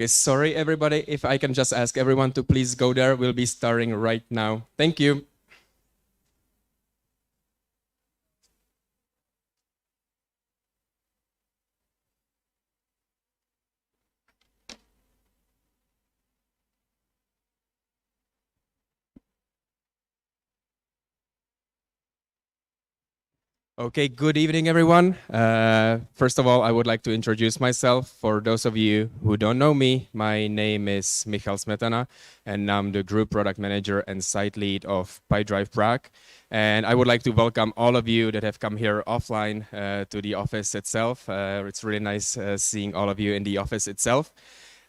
Okay, sorry everybody, if I can just ask everyone to please go there. We'll be starting right now. Thank you. Okay, good evening, everyone. First of all, I would like to introduce myself. For those of you who don't know me, my name is Michal Smetana, and I'm the Group Product Manager and Site Lead of Pipedrive Prague. And I would like to welcome all of you that have come here offline to the office itself. It's really nice seeing all of you in the office itself.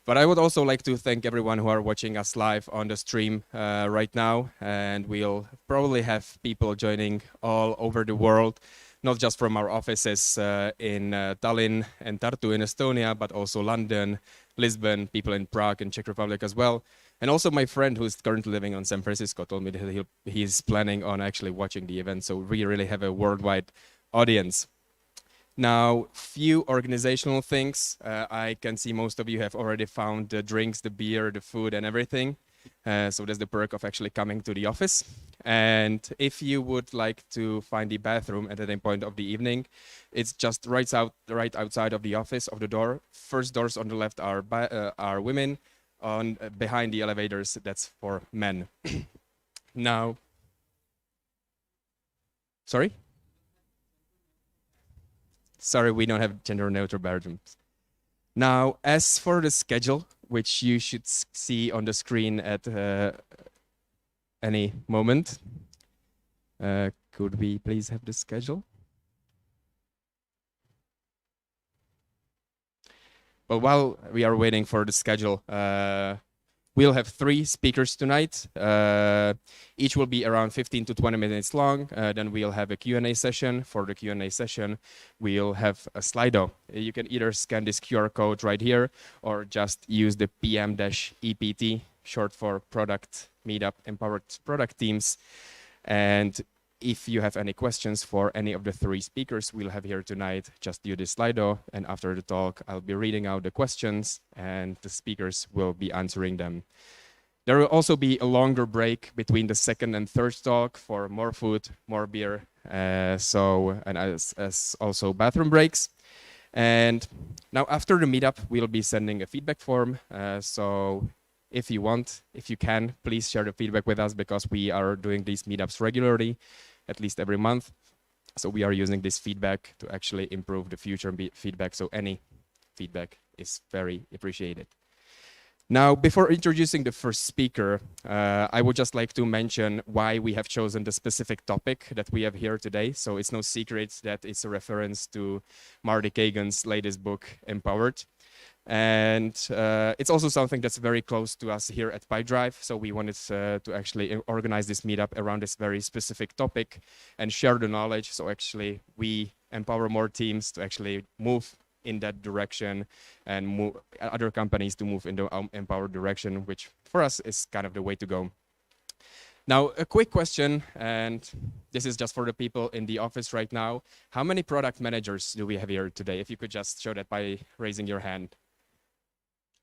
But I would also like to thank everyone who are watching us live on the stream right now. And we'll probably have people joining all over the world, not just from our offices in Tallinn and Tartu in Estonia, but also London, Lisbon, people in Prague and Czech Republic as well. And also my friend who's currently living in San Francisco told me that he's planning on actually watching the event. So we really have a worldwide audience. Now, few organizational things. I can see most of you have already found the drinks, the beer, the food, and everything. So that's the perk of actually coming to the office. And if you would like to find the bathroom at any point of the evening, it's just right outside of the office, of the door. First doors on the left are women. Behind the elevators, that's for men. Now, sorry? Sorry, we don't have gender-neutral bathrooms. Now, as for the schedule, which you should see on the screen at any moment, could we please have the schedule? But while we are waiting for the schedule, we'll have 3 speakers tonight. Each will be around 15 to 20 minutes long. Then we'll have a Q&A session. For the Q&A session, we'll have a Slido. You can either scan this QR code right here or just use the PM-EPT, short for Product Meetup Empowered Product Teams. And if you have any questions for any of the 3 speakers we'll have here tonight, just use this Slido, and after the talk, I'll be reading out the questions and the speakers will be answering them. There will also be a longer break between the second and third talk for more food, more beer, and as also bathroom breaks. And now after the meetup, we'll be sending a feedback form. So if you can, please share the feedback with us, because we are doing these meetups regularly, at least every month. So we are using this feedback to actually improve the future feedback. So any feedback is very appreciated. Now, before introducing the first speaker, I would just like to mention why we have chosen the specific topic that we have here today. So it's no secret that it's a reference to Marty Kagan's latest book, Empowered. And it's also something that's very close to us here at Pipedrive. So we wanted to actually organize this meetup around this very specific topic and share the knowledge. So actually we empower more teams to actually move in that direction and move other companies to move in the empowered direction, which for us is kind of the way to go. Now, a quick question, and this is just for the people in the office right now. How many product managers do we have here today? If you could just show that by raising your hand.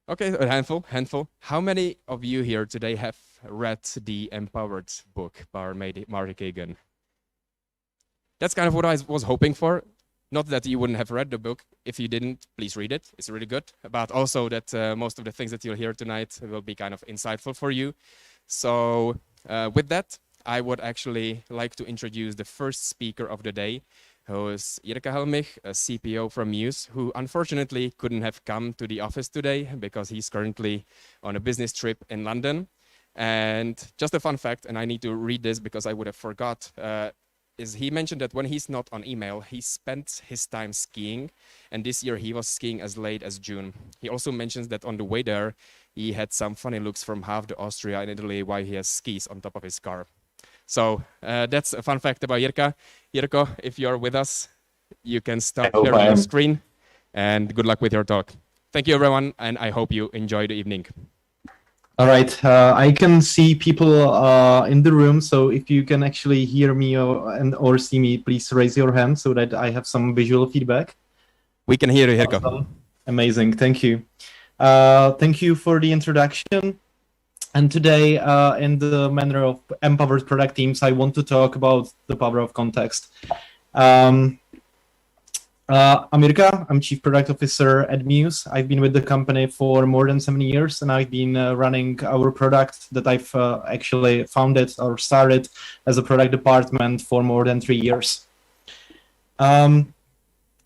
Okay, a handful. How many of you here today have read the Empowered book by Marty Kagan? That's kind of what I was hoping for. Not that you wouldn't have read the book. If you didn't, please read it. It's really good. But also that most of the things that you'll hear tonight will be kind of insightful for you. So with that, I would actually like to introduce the first speaker of the day, who is Jiří Helmich, a CPO from Mews, who unfortunately couldn't have come to the office today because he's currently on a business trip in London. And just a fun fact, and I need to read this because I would have forgot, is he mentioned that when he's not on email, he spent his time skiing. And this year he was skiing as late as June. He also mentions that on the way there, he had some funny looks from half the Austria in Italy while he has skis on top of his car. So that's a fun fact about Jirka. Jirko, if you're with us, you can start sharing your screen, and good luck with your talk. Thank you, everyone, and I hope you enjoy the evening. All right, I can see people in the room, so if you can actually hear me or see me, please raise your hand so that I have some visual feedback. We can hear you, Jirko. Awesome. Amazing, thank you. Thank you for the introduction. And today, in the manner of empowered product teams, I want to talk about the power of context. I'm Jirka. I'm Chief Product Officer at Mews. I've been with the company for more than 7 years, and I've been running our product that I've actually founded or started as a product department for more than 3 years. I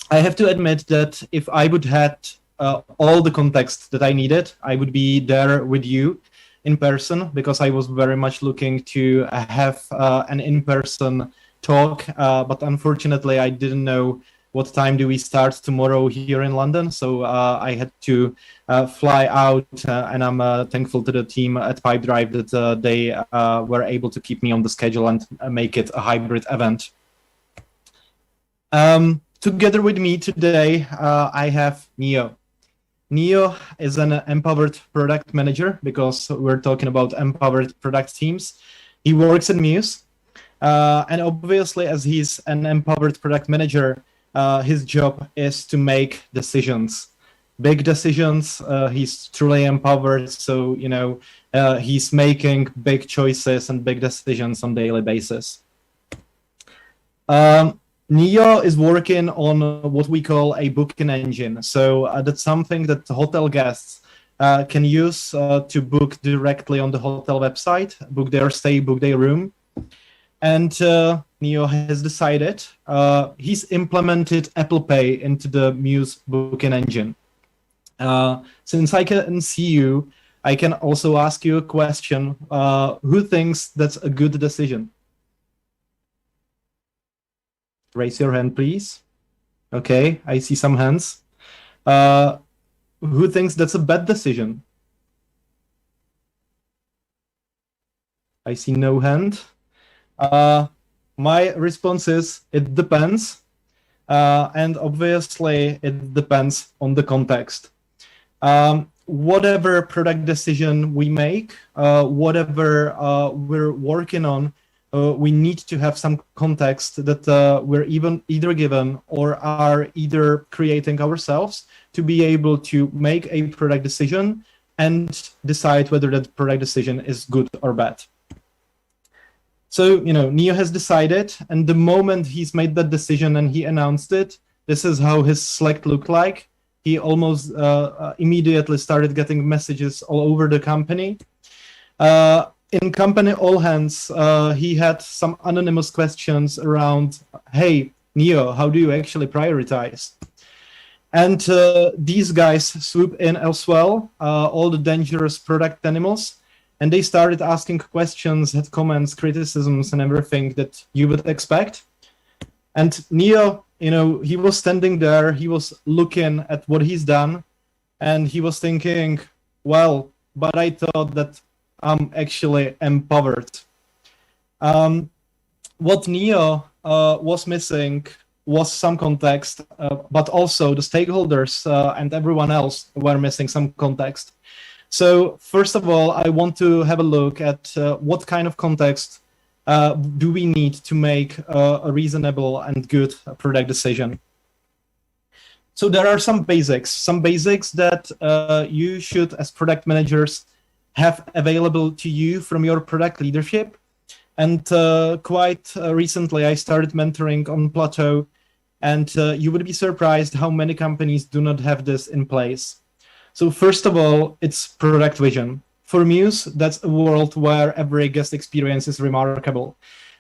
have to admit that if I would had all the context that I needed, I would be there with you in person, because I was very much looking to have an in-person talk, but unfortunately I didn't know what time do we start tomorrow here in London, so I had to fly out, and I'm thankful to the team at Pipedrive that they were able to keep me on the schedule and make it a hybrid event. Together with me today, I have Neo. Neo is an empowered product manager, because we're talking about empowered product teams. He works at Mews, and obviously as he's an empowered product manager, his job is to make decisions, big decisions. He's truly empowered, so he's making big choices and big decisions on a daily basis. Neo is working on what we call a booking engine. So that's something that hotel guests can use to book directly on the hotel website, book their stay, book their room. And Neo has decided, he's implemented Apple Pay into the Mews booking engine. Since I can see you, I can also ask you a question. Who thinks that's a good decision? Raise your hand, please. Okay, I see some hands. Who thinks that's a bad decision? I see no hand. My response is, it depends. And obviously, it depends on the context. Whatever product decision we make, whatever we're working on, we need to have some context that we're either given or are either creating ourselves to be able to make a product decision and decide whether that product decision is good or bad. So, Neo has decided, and the moment he's made that decision and he announced it, this is how his Slack looked like. He almost immediately started getting messages all over the company. In company all hands, he had some anonymous questions around, hey, Neo, how do you actually prioritize? And these guys swoop in as well, all the dangerous product animals, and they started asking questions, had comments, criticisms, and everything that you would expect. And Neo, he was standing there, he was looking at what he's done, and he was thinking, well, but I thought that I'm actually empowered. What Neo was missing was some context, but also the stakeholders and everyone else were missing some context. So first of all, I want to have a look at what kind of context do we need to make a reasonable and good product decision. So there are some basics that you should, as product managers, have available to you from your product leadership. And quite recently, I started mentoring on Plateau, and you would be surprised how many companies do not have this in place. So first of all, it's product vision. For Mews, that's a world where every guest experience is remarkable.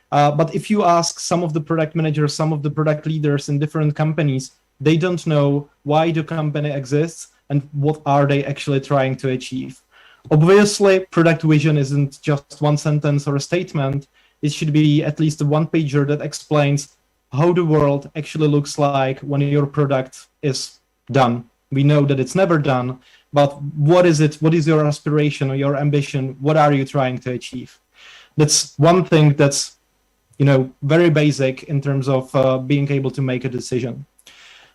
But if you ask some of the product managers, some of the product leaders in different companies, they don't know why the company exists and what are they actually trying to achieve. Obviously, product vision isn't just one sentence or a statement. It should be at least a one-pager that explains how the world actually looks like when your product is done. We know that it's never done, but what is it? What is your aspiration or your ambition? What are you trying to achieve? That's one thing that's, very basic in terms of being able to make a decision.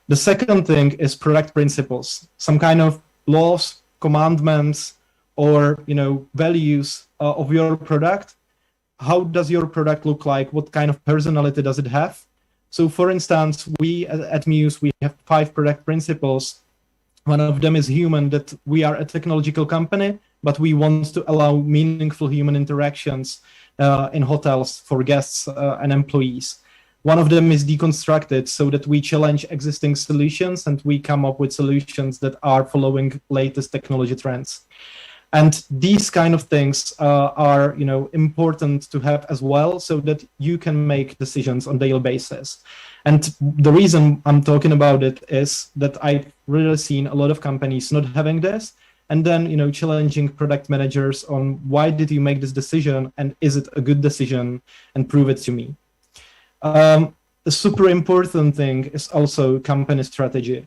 The second thing is product principles, some kind of laws, commandments, or values of your product. How does your product look like? What kind of personality does it have? So for instance, we at Mews, we have 5 product principles One of them is human, that we are a technological company, but we want to allow meaningful human interactions in hotels for guests and employees. One of them is deconstructed, so that we challenge existing solutions and we come up with solutions that are following latest technology trends. And these kind of things are, important to have as well, so that you can make decisions on a daily basis. And the reason I'm talking about it is that I've really seen a lot of companies not having this, and then, challenging product managers on why did you make this decision and is it a good decision, and prove it to me. A super important thing is also company strategy,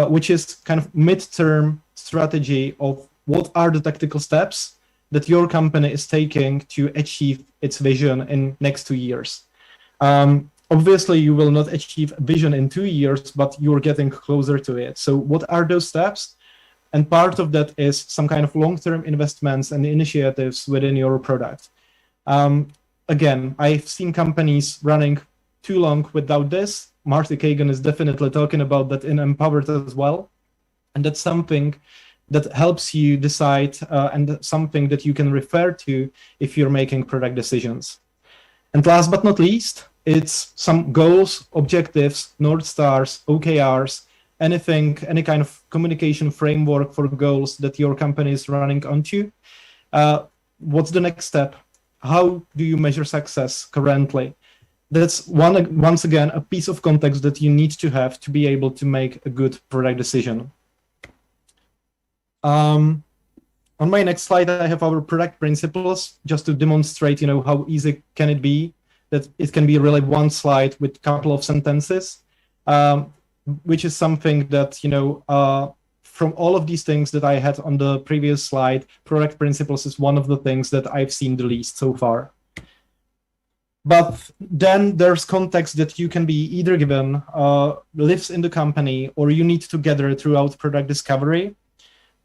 which is kind of midterm strategy of what are the tactical steps that your company is taking to achieve its vision in next 2 years. Obviously, you will not achieve a vision in 2 years, but you're getting closer to it. So what are those steps? And part of that is some kind of long-term investments and initiatives within your product. Again, I've seen companies running too long without this. Marty Kagan is definitely talking about that in Empowered as well. And that's something that helps you decide and something that you can refer to if you're making product decisions. And last but not least, it's some goals, objectives, North Stars, OKRs, anything, any kind of communication framework for goals that your company is running onto. What's the next step? How do you measure success currently? That's once again a piece of context that you need to have to be able to make a good product decision. On my next slide, I have our product principles, just to demonstrate, how easy can it be, that it can be really one slide with a couple of sentences, which is something that, from all of these things that I had on the previous slide, product principles is one of the things that I've seen the least so far. But then there's context that you can be either given, lives in the company, or you need to gather throughout product discovery,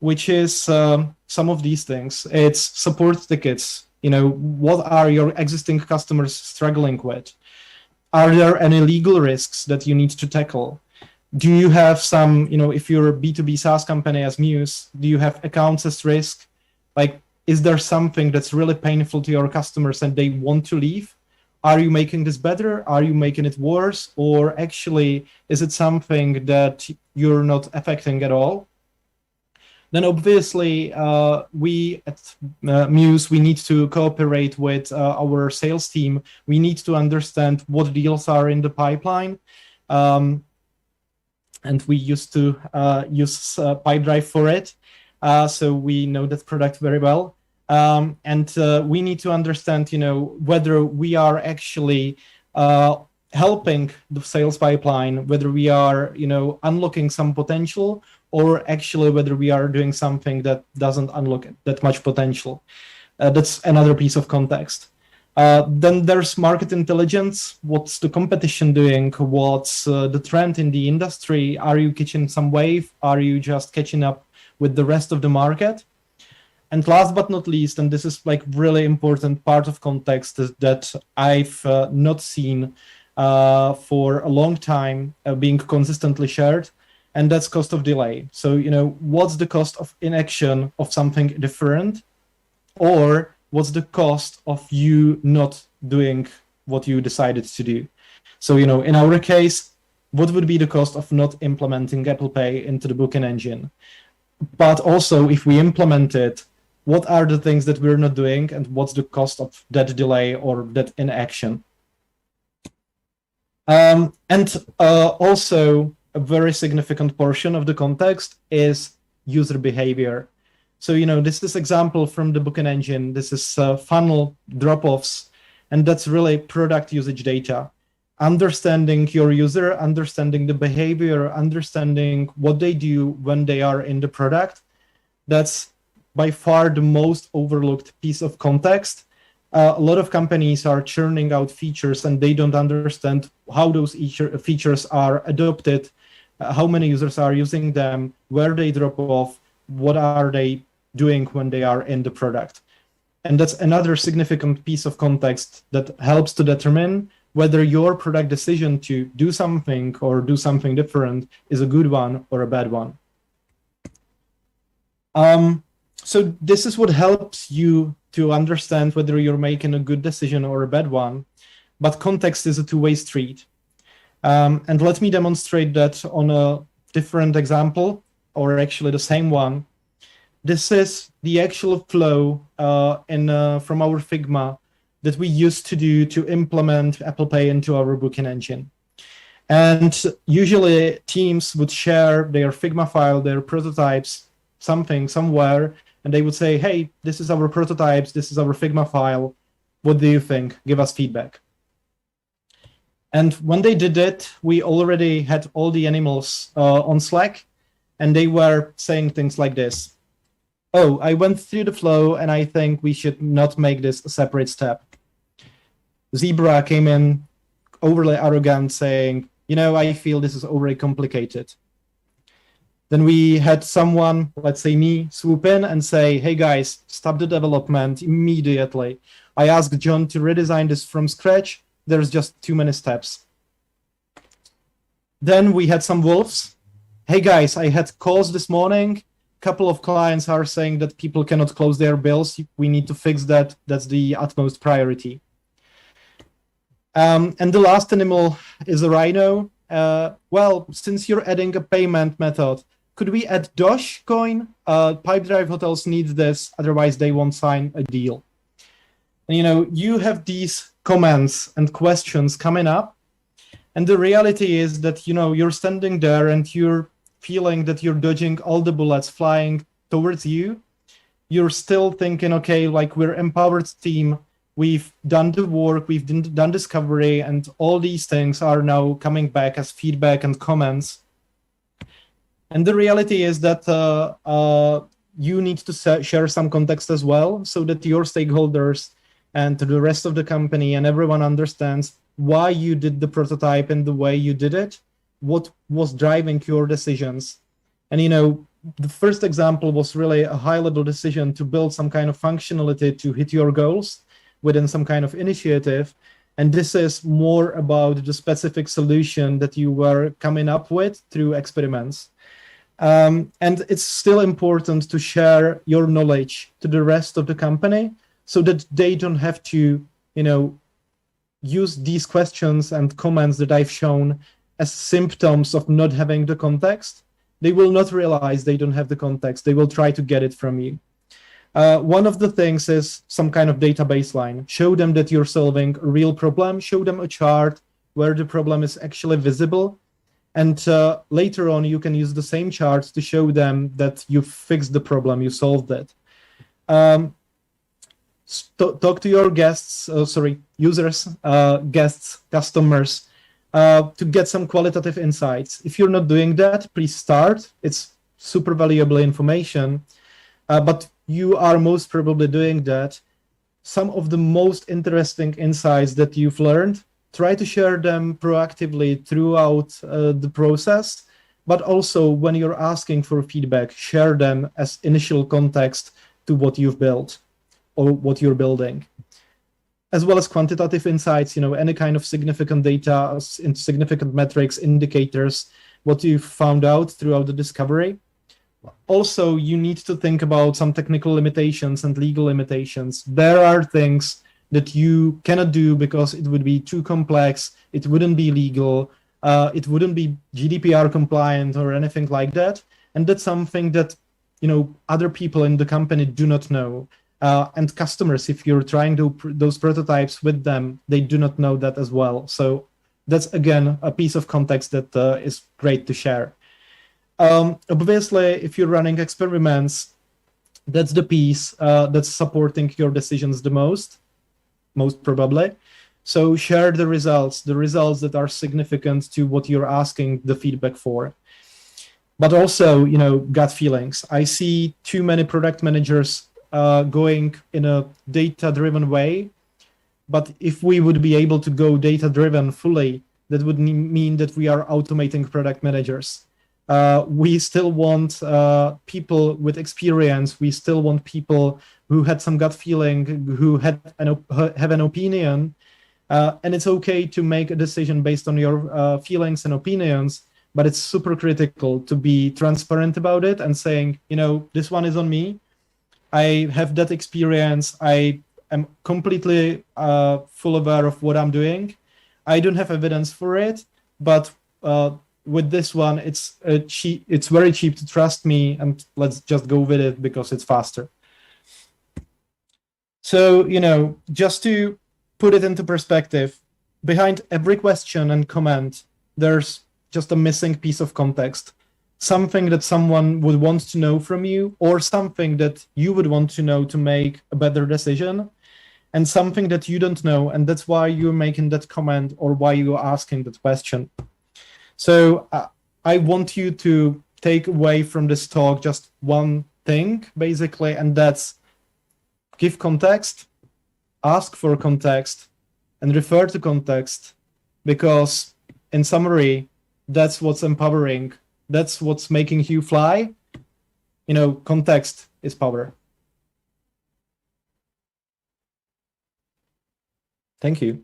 which is some of these things. It's support tickets. What are your existing customers struggling with? Are there any legal risks that you need to tackle? Do you have some, if you're a B2B SaaS company as Mews, do you have accounts as risk? Like, is there something that's really painful to your customers and they want to leave? Are you making this better? Are you making it worse? Or actually, is it something that you're not affecting at all? Then obviously, we at Mews, we need to cooperate with our sales team. We need to understand what deals are in the pipeline. And we used to use Pipedrive for it. So we know that product very well. And we need to understand, whether we are actually helping the sales pipeline, whether we are, unlocking some potential, or actually whether we are doing something that doesn't unlock that much potential. That's another piece of context. Then there's market intelligence. What's the competition doing? What's the trend in the industry? Are you catching some wave? Are you just catching up with the rest of the market? And last but not least, and this is like really important part of context that I've not seen for a long time being consistently shared, and that's cost of delay. So, what's the cost of inaction of something different, or what's the cost of you not doing what you decided to do? So, in our case, what would be the cost of not implementing Apple Pay into the booking engine? But also, if we implement it, what are the things that we're not doing, and what's the cost of that delay or that inaction? And also, a very significant portion of the context is user behavior. So, this is example from the booking engine. This is funnel drop-offs, and that's really product usage data. Understanding your user, understanding the behavior, understanding what they do when they are in the product. That's by far the most overlooked piece of context. A lot of companies are churning out features and they don't understand how those features are adopted, how many users are using them, where they drop off, what are they doing when they are in the product. And that's another significant piece of context that helps to determine whether your product decision to do something or do something different is a good one or a bad one. So this is what helps you to understand whether you're making a good decision or a bad one. But context is a two-way street. And let me demonstrate that on a different example, or actually the same one. This is the actual flow from our Figma that we used to do to implement Apple Pay into our booking engine. And usually teams would share their Figma file, their prototypes, somewhere, and they would say, hey, this is our prototypes, this is our Figma file. What do you think? Give us feedback. And when they did it, we already had all the animals on Slack, and they were saying things like this. Oh, I went through the flow, and I think we should not make this a separate step. Zebra came in overly arrogant, saying, I feel this is overly complicated. Then we had someone, let's say me, swoop in and say, hey guys, stop the development immediately. I asked John to redesign this from scratch. There's just too many steps. Then we had some wolves. Hey guys, I had calls this morning. A couple of clients are saying that people cannot close their bills. We need to fix that. That's the utmost priority. And the last animal is a rhino. Well, since you're adding a payment method, could we add Dogecoin? Pipedrive hotels need this, otherwise they won't sign a deal. And, you have these comments and questions coming up, and the reality is that, you're standing there and you're feeling that you're dodging all the bullets flying towards you. You're still thinking, okay, like we're empowered team. We've done the work, we've done discovery, and all these things are now coming back as feedback and comments. And the reality is that you need to share some context as well, so that your stakeholders and the rest of the company and everyone understands why you did the prototype and the way you did it, what was driving your decisions. And, the first example was really a high-level decision to build some kind of functionality to hit your goals within some kind of initiative. And this is more about the specific solution that you were coming up with through experiments. And it's still important to share your knowledge to the rest of the company so that they don't have to, use these questions and comments that I've shown as symptoms of not having the context. They will not realize they don't have the context. They will try to get it from you. One of the things is some kind of data baseline. Show them that you're solving a real problem. Show them a chart where the problem is actually visible. And later on, you can use the same charts to show them that you fixed the problem, you solved it. Talk to your users, guests, customers, to get some qualitative insights. If you're not doing that, please start. It's super valuable information, but you are most probably doing that. Some of the most interesting insights that you've learned, try to share them proactively throughout the process, but also when you're asking for feedback, share them as initial context to what you've built or what you're building. As well as quantitative insights, any kind of significant data, significant metrics, indicators, what you've found out throughout the discovery. Also, you need to think about some technical limitations and legal limitations. There are things that you cannot do because it would be too complex, it wouldn't be legal, it wouldn't be GDPR compliant or anything like that. And that's something that, other people in the company do not know. And customers, if you're trying to those prototypes with them, they do not know that as well. So that's, again, a piece of context that is great to share. Obviously, if you're running experiments, that's the piece that's supporting your decisions the most probably. So share the results that are significant to what you're asking the feedback for. But also, gut feelings. I see too many product managers going in a data-driven way. But if we would be able to go data-driven fully, that would mean that we are automating product managers. We still want people with experience. We still want people who had some gut feeling, who have an opinion. And it's okay to make a decision based on your feelings and opinions, but it's super critical to be transparent about it and saying, this one is on me. I have that experience. I am completely full aware of what I'm doing. I don't have evidence for it, but with this one, it's very cheap to trust me, and let's just go with it because it's faster. So, just to put it into perspective, behind every question and comment, there's just a missing piece of context. Something that someone would want to know from you, or something that you would want to know to make a better decision, and something that you don't know, and that's why you're making that comment or why you're asking that question. So I want you to take away from this talk just one thing, basically, and that's give context, ask for context, and refer to context, because in summary, that's what's empowering. That's what's making you fly. Context is power. Thank you.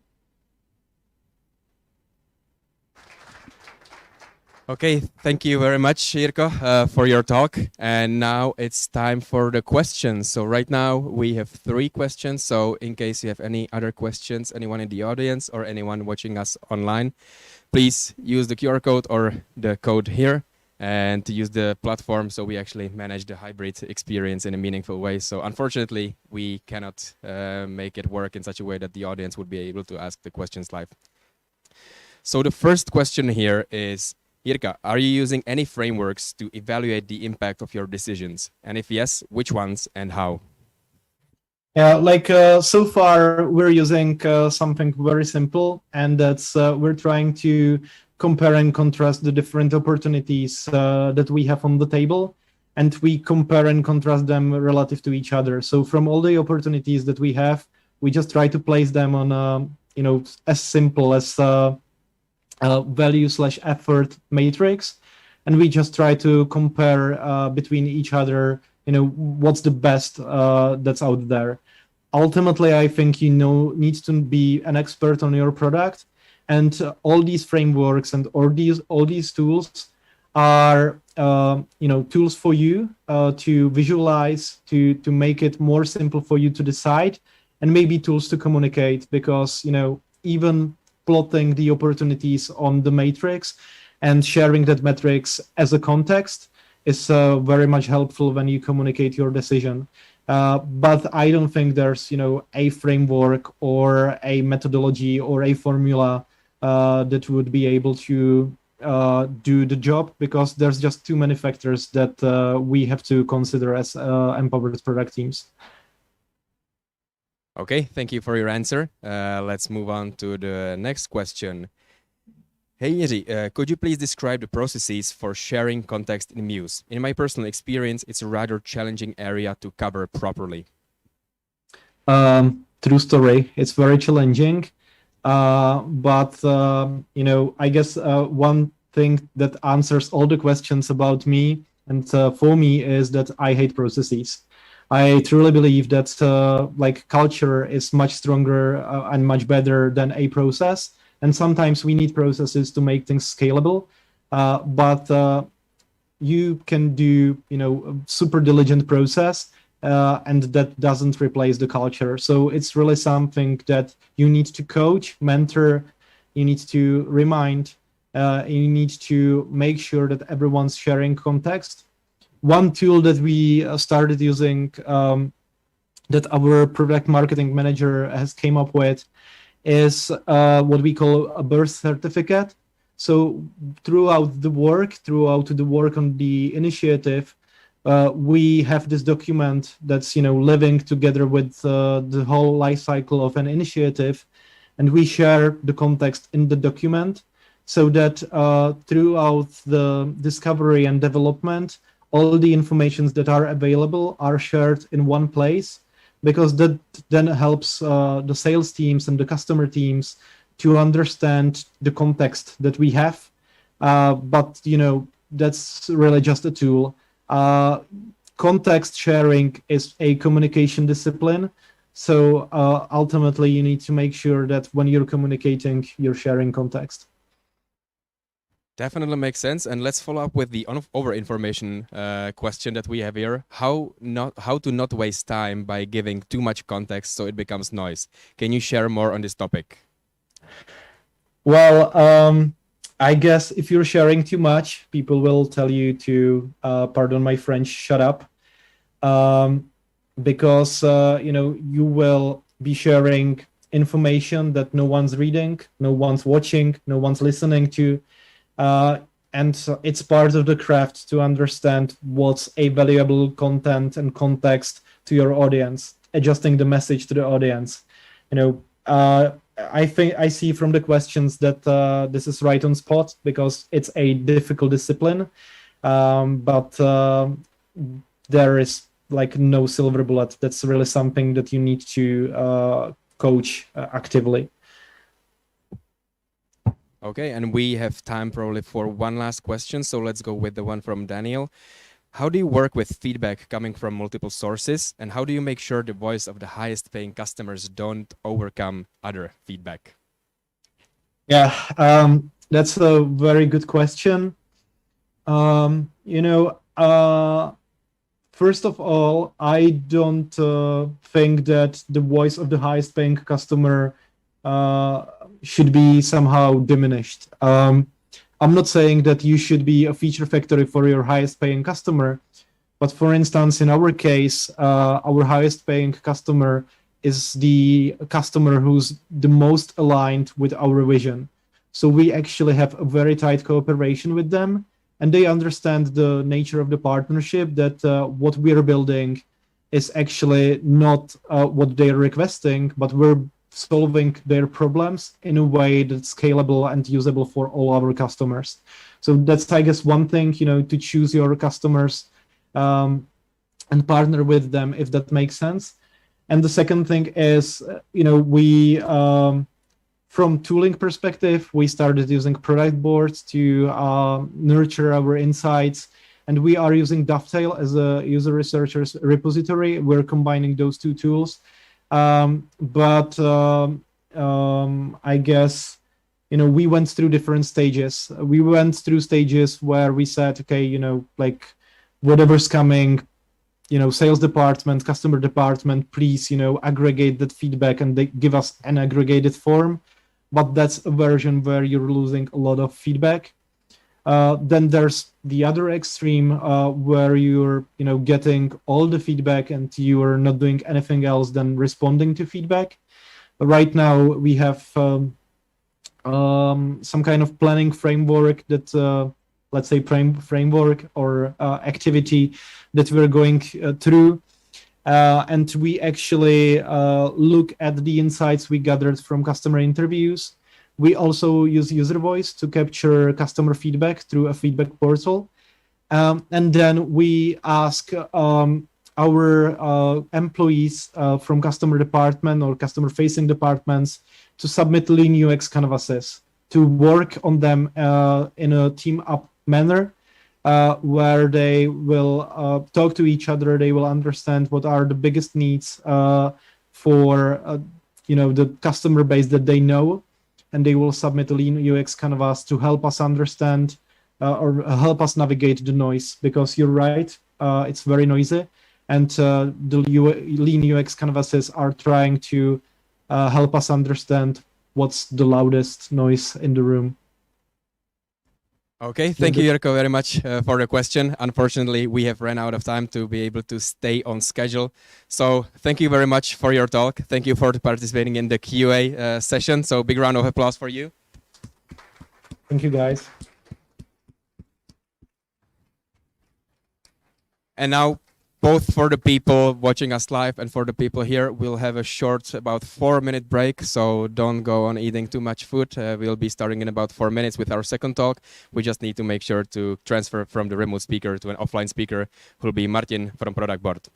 Okay, thank you very much, Jirko, for your talk. And now it's time for the questions. So right now we have 3 questions. So in case you have any other questions, anyone in the audience or anyone watching us online, please use the QR code or the code here and to use the platform so we actually manage the hybrid experience in a meaningful way. So unfortunately, we cannot make it work in such a way that the audience would be able to ask the questions live. So the first question here is, Jirka, are you using any frameworks to evaluate the impact of your decisions? And if yes, which ones and how? Yeah, so far we're using something very simple, and that's we're trying to compare and contrast the different opportunities that we have on the table, and we compare and contrast them relative to each other. So from all the opportunities that we have, we just try to place them on as simple as value/effort matrix, and we just try to compare between each other, what's the best that's out there. Ultimately, I think need to be an expert on your product, and all these frameworks and all these tools are tools for you to visualize, to make it more simple for you to decide, and maybe tools to communicate, because even plotting the opportunities on the matrix and sharing that matrix as a context is very much helpful when you communicate your decision. But I don't think there's a framework or a methodology or a formula that would be able to do the job, because there's just too many factors that we have to consider as empowered product teams. Okay, thank you for your answer. Let's move on to the next question. Hey Jiří, could you please describe the processes for sharing context in Mews? In my personal experience, it's a rather challenging area to cover properly. True story. It's very challenging, but I guess one thing that answers all the questions about me and for me is that I hate processes. I truly believe that culture is much stronger and much better than a process. And sometimes we need processes to make things scalable. But you can do, a super diligent process, and that doesn't replace the culture. So it's really something that you need to coach, mentor, you need to remind, you need to make sure that everyone's sharing context. One tool that we started using, that our product marketing manager has came up with, is what we call a birth certificate. So throughout the work on the initiative, we have this document that's living together with the whole life cycle of an initiative, and we share the context in the document, so that throughout the discovery and development, all the informations that are available are shared in one place, because that then helps the sales teams and the customer teams to understand the context that we have. But that's really just a tool. Context sharing is a communication discipline. So ultimately, you need to make sure that when you're communicating, you're sharing context. Definitely makes sense. And let's follow up with the over information question that we have here. How to not waste time by giving too much context so it becomes noise. Can you share more on this topic? Well, I guess if you're sharing too much, people will tell you to, pardon my French, shut up. Because you will be sharing information that no one's reading, no one's watching, no one's listening to. And it's part of the craft to understand what's a valuable content and context to your audience, adjusting the message to the audience. I think I see from the questions that this is right on spot because it's a difficult discipline, but there is like no silver bullet. That's really something that you need to coach actively. Okay, and we have time probably for one last question, so let's go with the one from Daniel. How do you work with feedback coming from multiple sources, and how do you make sure the voice of the highest paying customers don't overcome other feedback? Yeah, that's a very good question. First of all, I don't think that the voice of the highest paying customer should be somehow diminished. I'm not saying that you should be a feature factory for your highest paying customer, but for instance, in our case, our highest paying customer is the customer who's the most aligned with our vision. So we actually have a very tight cooperation with them, and they understand the nature of the partnership, that what we're building is actually not what they're requesting, but we're solving their problems in a way that's scalable and usable for all our customers. So that's, I guess, one thing, to choose your customers and partner with them, if that makes sense. And the second thing is, we, from tooling perspective, we started using Productboard to nurture our insights. And we are using Dovetail as a user researchers repository. We're combining those two tools. But I guess, we went through different stages. We went through stages where we said, okay, like whatever's coming, sales department, customer department, please, aggregate that feedback and they give us an aggregated form. But that's a version where you're losing a lot of feedback. Then there's the other extreme where you're, getting all the feedback and you are not doing anything else than responding to feedback. But right now we have some kind of planning framework that, let's say, framework or activity that we're going through. And we actually look at the insights we gathered from customer interviews. We also use user voice to capture customer feedback through a feedback portal. And then we ask our employees from customer department or customer facing departments to submit lean UX canvases, to work on them in a team up manner, where they will talk to each other. They will understand what are the biggest needs for the customer base that they know, and they will submit a lean UX canvas to help us understand or help us navigate the noise, because you're right, it's very noisy, and the lean UX canvases are trying to help us understand what's the loudest noise in the room. Okay, thank you, Jirko, very much for the question. Unfortunately, we have run out of time to be able to stay on schedule. So thank you very much for your talk. Thank you for participating in the QA session. So big round of applause for you. Thank you, guys. And now, both for the people watching us live and for the people here, we'll have a short, about 4-minute break. So don't go on eating too much food. We'll be starting in about 4 minutes with our second talk. We just need to make sure to transfer from the remote speaker to an offline speaker, who'll be Martin from Productboard.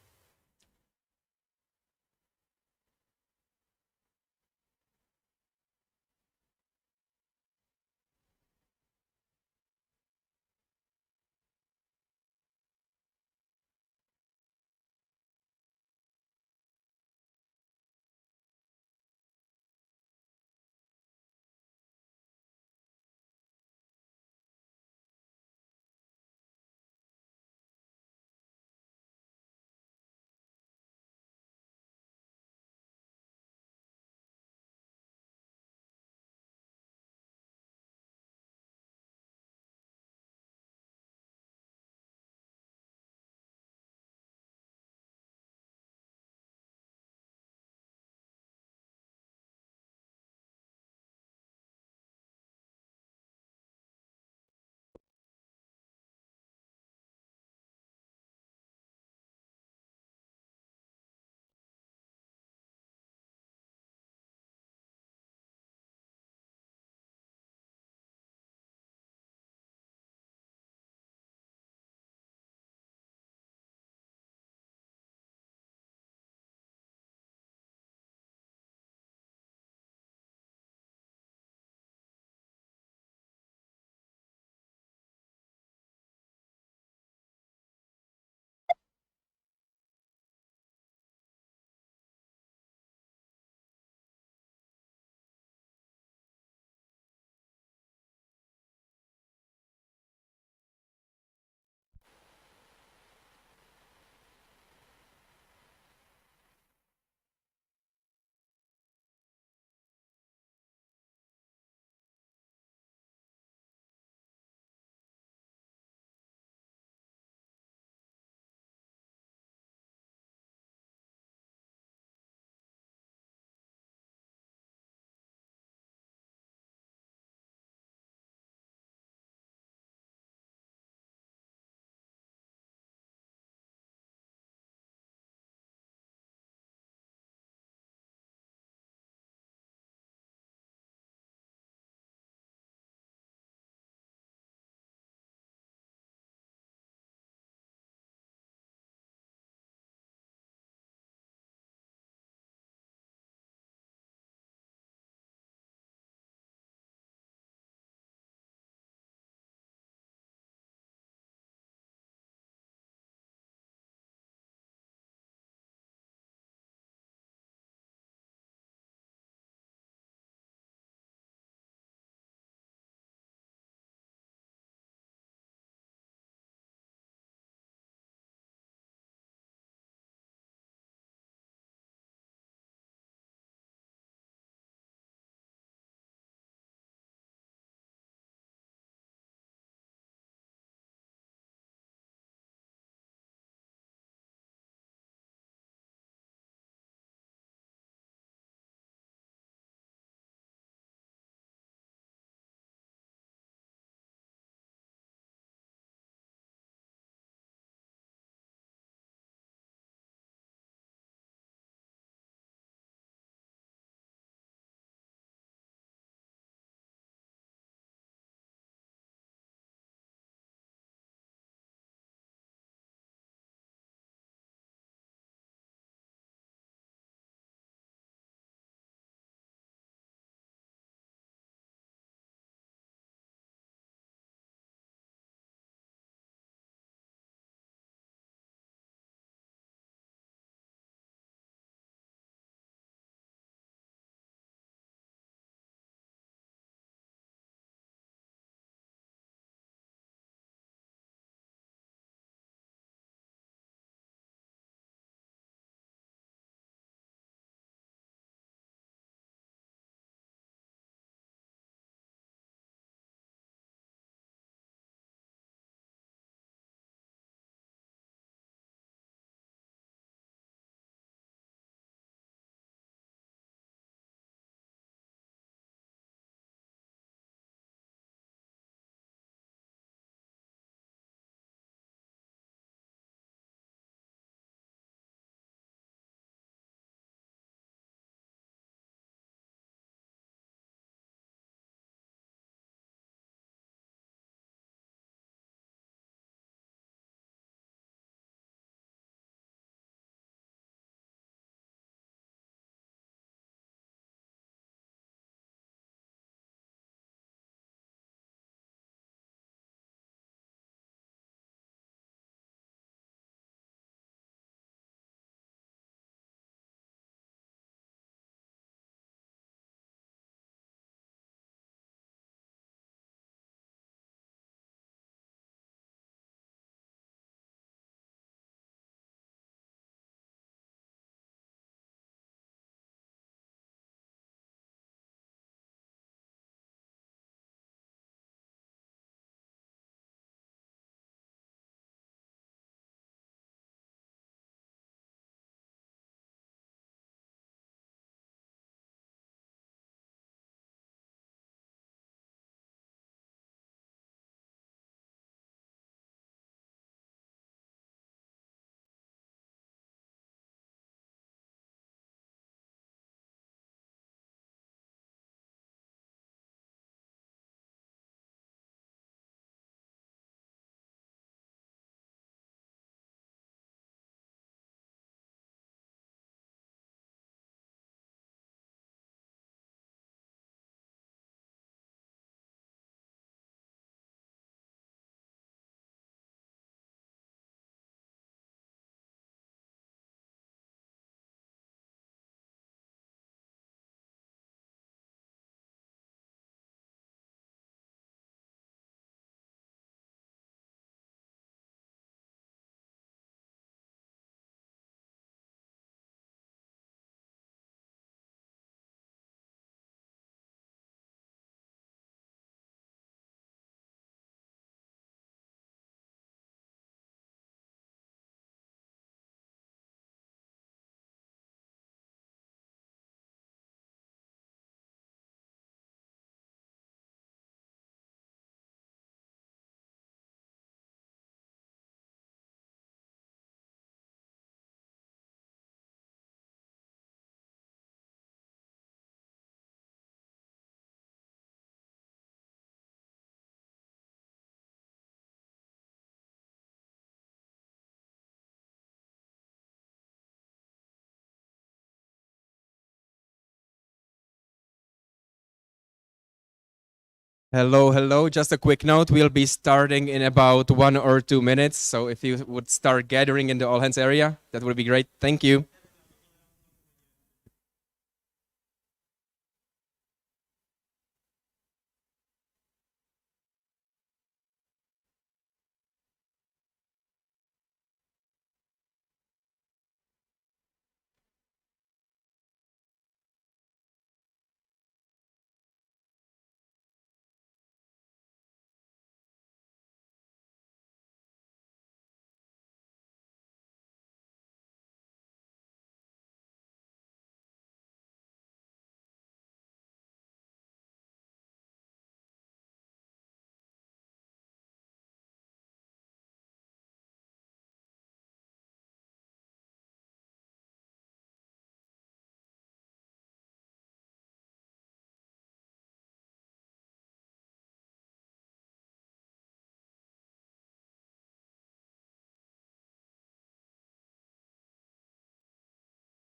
Hello, hello. Just a quick note. We'll be starting in about 1 or 2 minutes. So if you would start gathering in the all hands area, that would be great. Thank you.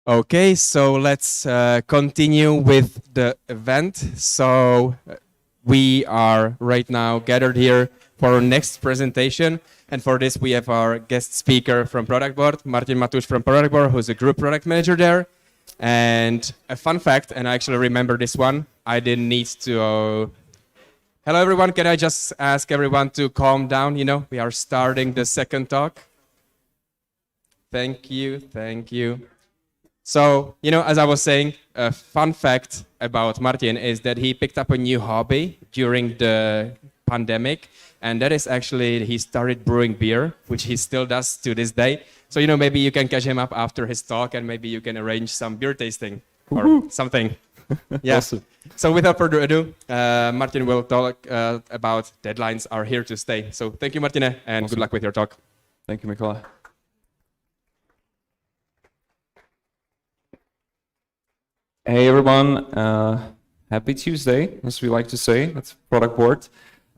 Okay, so let's continue with the event. So we are right now gathered here for our next presentation. And for this, we have our guest speaker from Productboard, Martin Matuš from Productboard, who's a group product manager there. And a fun fact, and I actually remember this one, I didn't need to... Hello, everyone. Can I just ask everyone to calm down? You know, we are starting the second talk. Thank you, thank you. So, you know, as I was saying, a fun fact about Martin is that he picked up a new hobby during the pandemic. And that is actually, he started brewing beer, which he still does to this day. So, you know, maybe you can catch him up after his talk and maybe you can arrange some beer tasting or something. Yeah. Awesome. So without further ado, Martin will talk about deadlines are here to stay. So thank you, Martine, and Awesome. Good luck with your talk. Thank you, Mikola. Hey everyone, happy Tuesday, as we like to say. That's Productboard.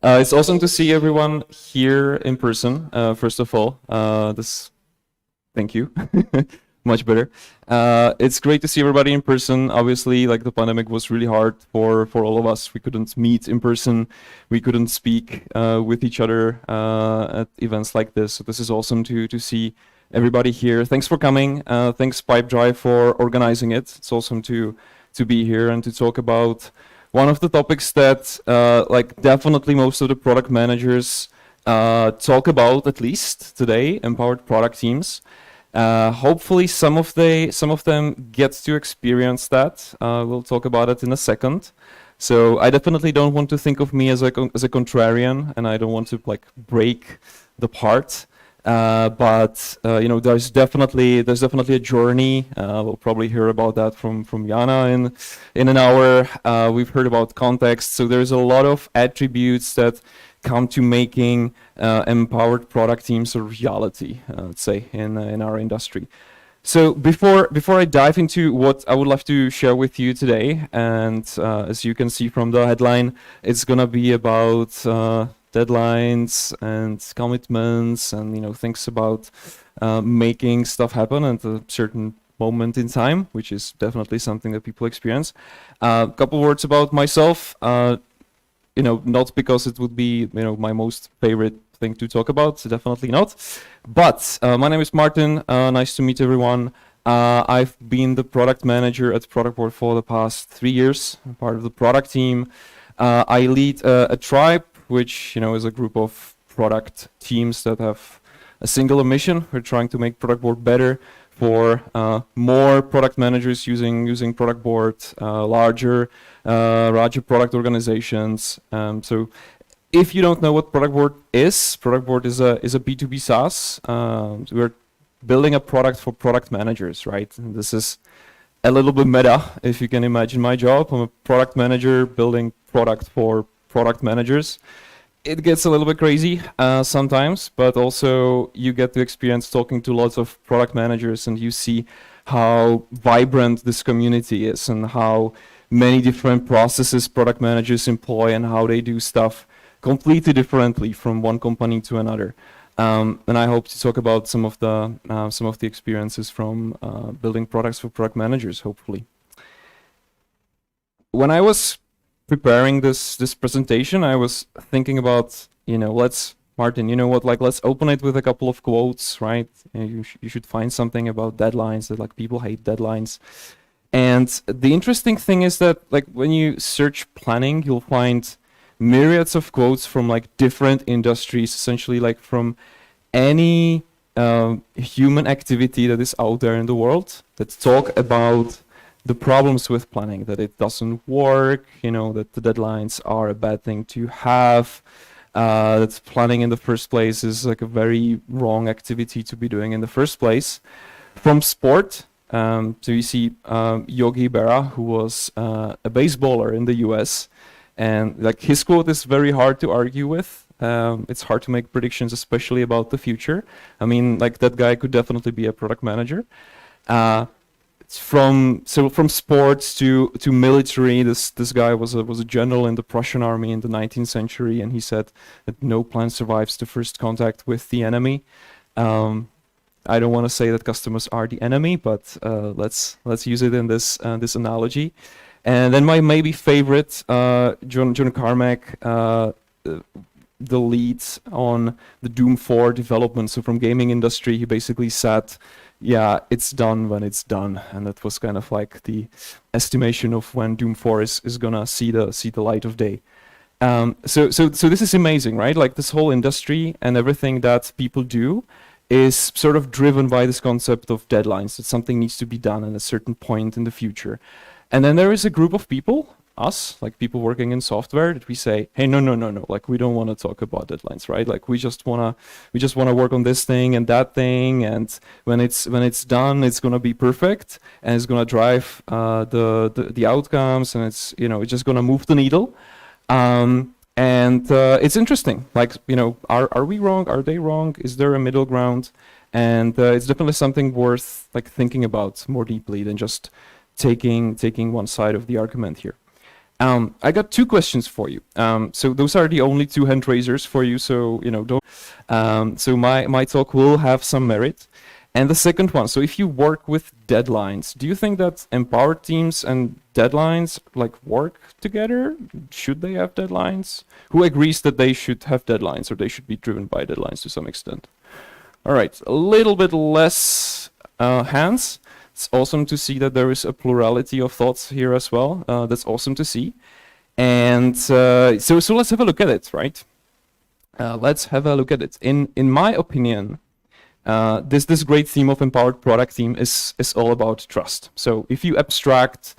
It's awesome to see everyone here in person. First of all, thank you. Much better. It's great to see everybody in person. Obviously, like the pandemic was really hard for all of us. We couldn't meet in person. We couldn't speak with each other at events like this. So this is awesome to see everybody here. Thanks for coming. Thanks Pipedrive for organizing it. It's awesome to be here and to talk about one of the topics that like definitely most of the product managers talk about, at least today, empowered product teams. Hopefully some of them get to experience that. We'll talk about it in a second. So I definitely don't want to think of me as a contrarian, and I don't want to like break the part. But you know, there's definitely a journey. We'll probably hear about that from Jaana in an hour. We've heard about context, so there's a lot of attributes that come to making empowered product teams a reality, let's say, in our industry. So before I dive into what I would love to share with you today, and as you can see from the headline, it's gonna be about deadlines and commitments and, you know, things about making stuff happen at a certain moment in time, which is definitely something that people experience. A couple words about myself. You know, not because it would be, you know, my most favorite thing to talk about, definitely not. But my name is Martin. Nice to meet everyone. I've been the product manager at Productboard for the past 3 years. I'm part of the product team. I lead a tribe, which, you know, is a group of product teams that have a single mission. We're trying to make Productboard better for more product managers using Productboard, larger product organizations. So if you don't know what Productboard is a B2B SaaS. We're building a product for product managers, right? And this is a little bit meta, if you can imagine my job. I'm a product manager building product for product managers. It gets a little bit crazy sometimes, but also you get to experience talking to lots of product managers and you see how vibrant this community is and how many different processes product managers employ and how they do stuff completely differently from one company to another. And I hope to talk about some of the experiences from building products for product managers, hopefully. When I was preparing this presentation, I was thinking about, Martin, you know what, like, let's open it with a couple of quotes, right? You should find something about deadlines, that like people hate deadlines. And the interesting thing is that like when you search planning, you'll find myriads of quotes from like different industries, essentially like from any human activity that is out there in the world, that talk about the problems with planning, that it doesn't work, that the deadlines are a bad thing to have, that planning in the first place is like a very wrong activity to be doing in the first place. From sport, so you see Yogi Berra, who was a baseballer in the US, and like his quote is very hard to argue with. It's hard to make predictions, especially about the future. I mean, like that guy could definitely be a product manager. From sports to military, this guy was a general in the Prussian army in the 19th century, and he said that no plan survives the first contact with the enemy. I don't want to say that customers are the enemy, but let's use it in this analogy. And then my maybe favorite, John Carmack, the lead on the Doom 4 development. So from gaming industry, he basically said, yeah, it's done when it's done. And that was kind of like the estimation of when Doom 4 is gonna see the light of day. So this is amazing, right? Like this whole industry and everything that people do is sort of driven by this concept of deadlines, that something needs to be done at a certain point in the future. And then there is a group of people, us, like people working in software, that we say, hey, no, like we don't want to talk about deadlines, right? Like we just wanna work on this thing and that thing, and when it's done, it's gonna be perfect, and it's gonna drive the outcomes, and it's it's just gonna move the needle. And it's interesting, like are we wrong? Are they wrong? Is there a middle ground? And it's definitely something worth like thinking about more deeply than just taking one side of the argument here. I got two questions for you. So those are the only two hand raisers for you. So don't. So my talk will have some merit. And the second one. So if you work with deadlines, do you think that empowered teams and deadlines like work together? Should they have deadlines? Who agrees that they should have deadlines, or they should be driven by deadlines to some extent? All right, a little bit less hands. It's awesome to see that there is a plurality of thoughts here as well. That's awesome to see. And so let's have a look at it, right? Let's have a look at it. In my opinion, this great theme of empowered product team is all about trust. So if you abstract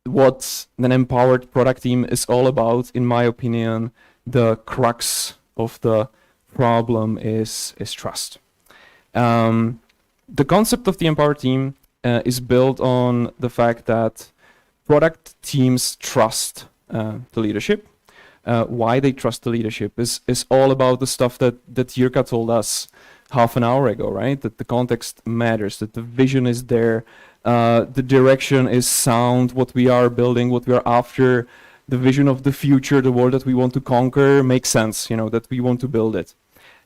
what an empowered product team is all about, in my opinion, the crux of the problem is trust. The concept of the empowered team is built on the fact that product teams trust the leadership. Why they trust the leadership is all about the stuff that Jirka told us half an hour ago, right? That the context matters, that the vision is there, the direction is sound, what we are building, what we are after, the vision of the future, the world that we want to conquer makes sense, that we want to build it.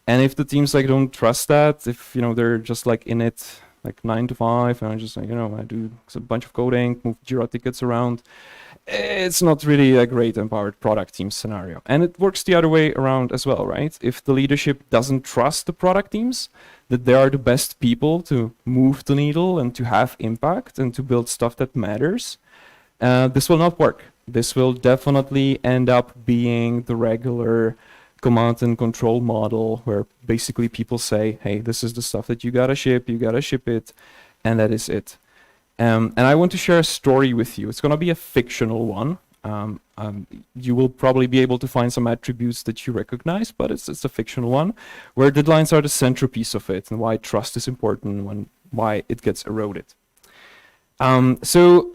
And if the teams like don't trust that, if they're just like in it like 9 to 5, and I just like, I do a bunch of coding, move Jira tickets around, it's not really a great empowered product team scenario. And it works the other way around as well, right? If the leadership doesn't trust the product teams, that they are the best people to move the needle and to have impact and to build stuff that matters, this will not work. This will definitely end up being the regular command and control model, where basically people say, hey, this is the stuff that you gotta ship it, and that is it. And I want to share a story with you. It's gonna be a fictional one. You will probably be able to find some attributes that you recognize, but it's a fictional one, where deadlines are the centerpiece of it, and why trust is important, why it gets eroded. So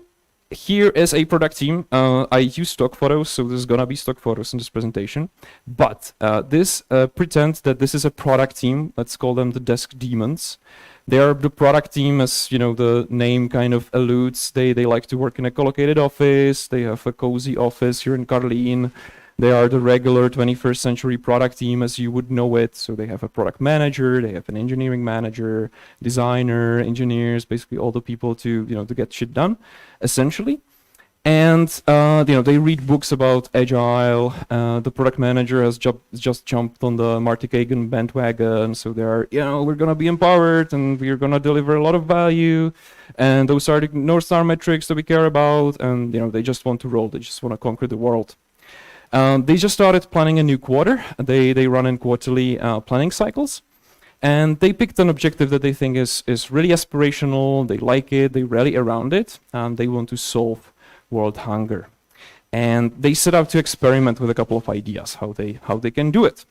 here is a product team. I use stock photos, so there's gonna be stock photos in this presentation. But pretend that this is a product team. Let's call them the desk demons. They are the product team, as the name kind of alludes. They like to work in a collocated office. They have a cozy office here in Karlín. They are the regular 21st century product team as you would know it. So they have a product manager, they have an engineering manager, designer, engineers, basically all the people to get shit done, essentially. And they read books about agile. The product manager has just jumped on the Martin Kagan bandwagon, so they're we're gonna be empowered and we're gonna deliver a lot of value, and those are the North Star metrics that we care about, and they just want to roll. They just want to conquer the world. They just started planning a new quarter. They run in quarterly planning cycles. And they picked an objective that they think is really aspirational, they like it, they rally around it, and they want to solve world hunger. And they set out to experiment with a couple of ideas, how they can do it.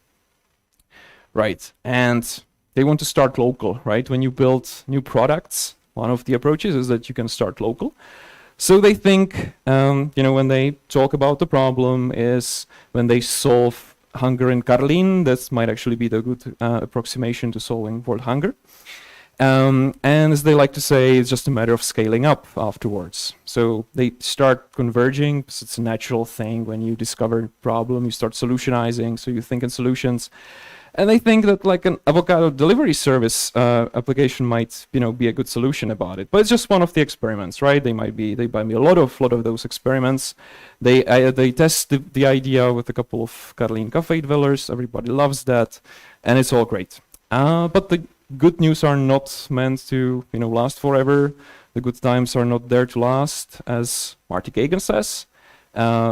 Right, and they want to start local, right? When you build new products, one of the approaches is that you can start local. So they think, when they talk about the problem is when they solve hunger in Karlín, that might actually be the good approximation to solving world hunger. And as they like to say, it's just a matter of scaling up afterwards. So they start converging, because it's a natural thing. When you discover a problem, you start solutionizing, so you think in solutions. And they think that like an avocado delivery service application might, be a good solution about it. But it's just one of the experiments, right? They buy me a lot of those experiments. They test the idea with a couple of Karlín cafe dwellers. Everybody loves that, and it's all great. But the good news are not meant to, last forever. The good times are not there to last, as Martin Kagan says.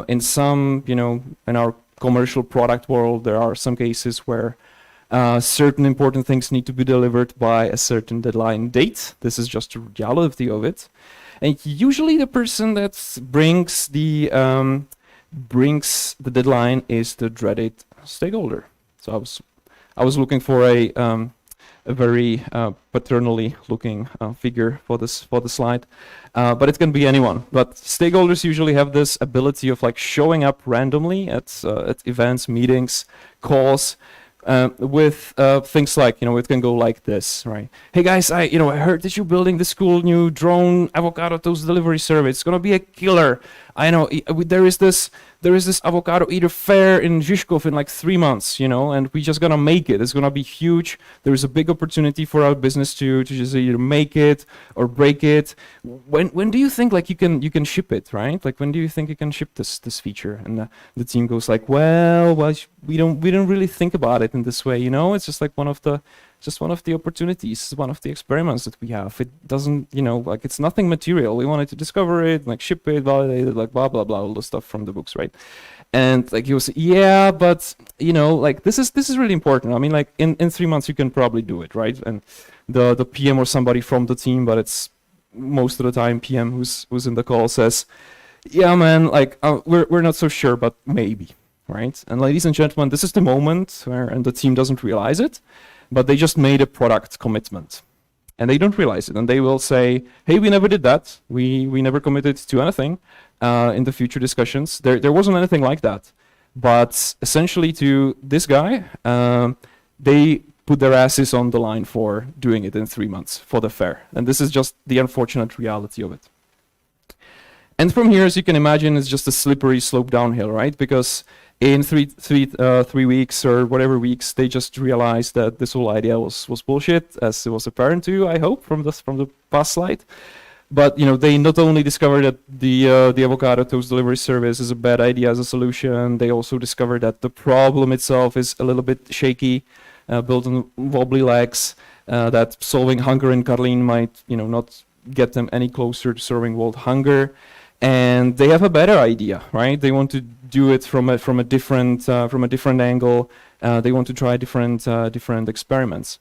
In some, in our commercial product world, there are some cases where certain important things need to be delivered by a certain deadline date. This is just the reality of it. And usually the person that brings the deadline is the dreaded stakeholder. So I was looking for a very paternally looking figure for the slide, but it can be anyone. But stakeholders usually have this ability of like showing up randomly at events, meetings, calls, with things like, it can go like this, right? Hey guys, I heard that you're building this cool new drone avocado toast delivery service. It's gonna be a killer. I know there is this avocado eater fair in Žižkov in like 3 months, and we just gonna make it. It's gonna be huge. There's a big opportunity for our business to just either make it or break it. When do you think like you can ship it, right? Like when do you think you can ship this feature? And the team goes like, well, we don't really think about it in this way, It's just like one of the opportunities, one of the experiments that we have. It doesn't, like it's nothing material. We wanted to discover it, like ship it, validate it, like blah, blah, blah, all the stuff from the books, right? And like he was, yeah, but like this is really important. I mean, like in 3 months you can probably do it, right? And the PM or somebody from the team, but it's most of the time PM who's in the call says, yeah, man, like we're not so sure, but maybe, right? And ladies and gentlemen, this is the moment and the team doesn't realize it, but they just made a product commitment and they don't realize it. And they will say, hey, we never did that. We never committed to anything in the future discussions. There wasn't anything like that. But essentially to this guy, they put their asses on the line for doing it in 3 months for the fair. And this is just the unfortunate reality of it. And from here, as you can imagine, it's just a slippery slope downhill, right? Because in 3 weeks or whatever weeks, they just realized that this whole idea was bullshit, as it was apparent to you, I hope, from the past slide. But they not only discovered that the avocado toast delivery service is a bad idea as a solution, they also discovered that the problem itself is a little bit shaky, built on wobbly legs, that solving hunger in Karlín might not get them any closer to serving world hunger. And they have a better idea, right? They want to do it from a different angle. They want to try different experiments.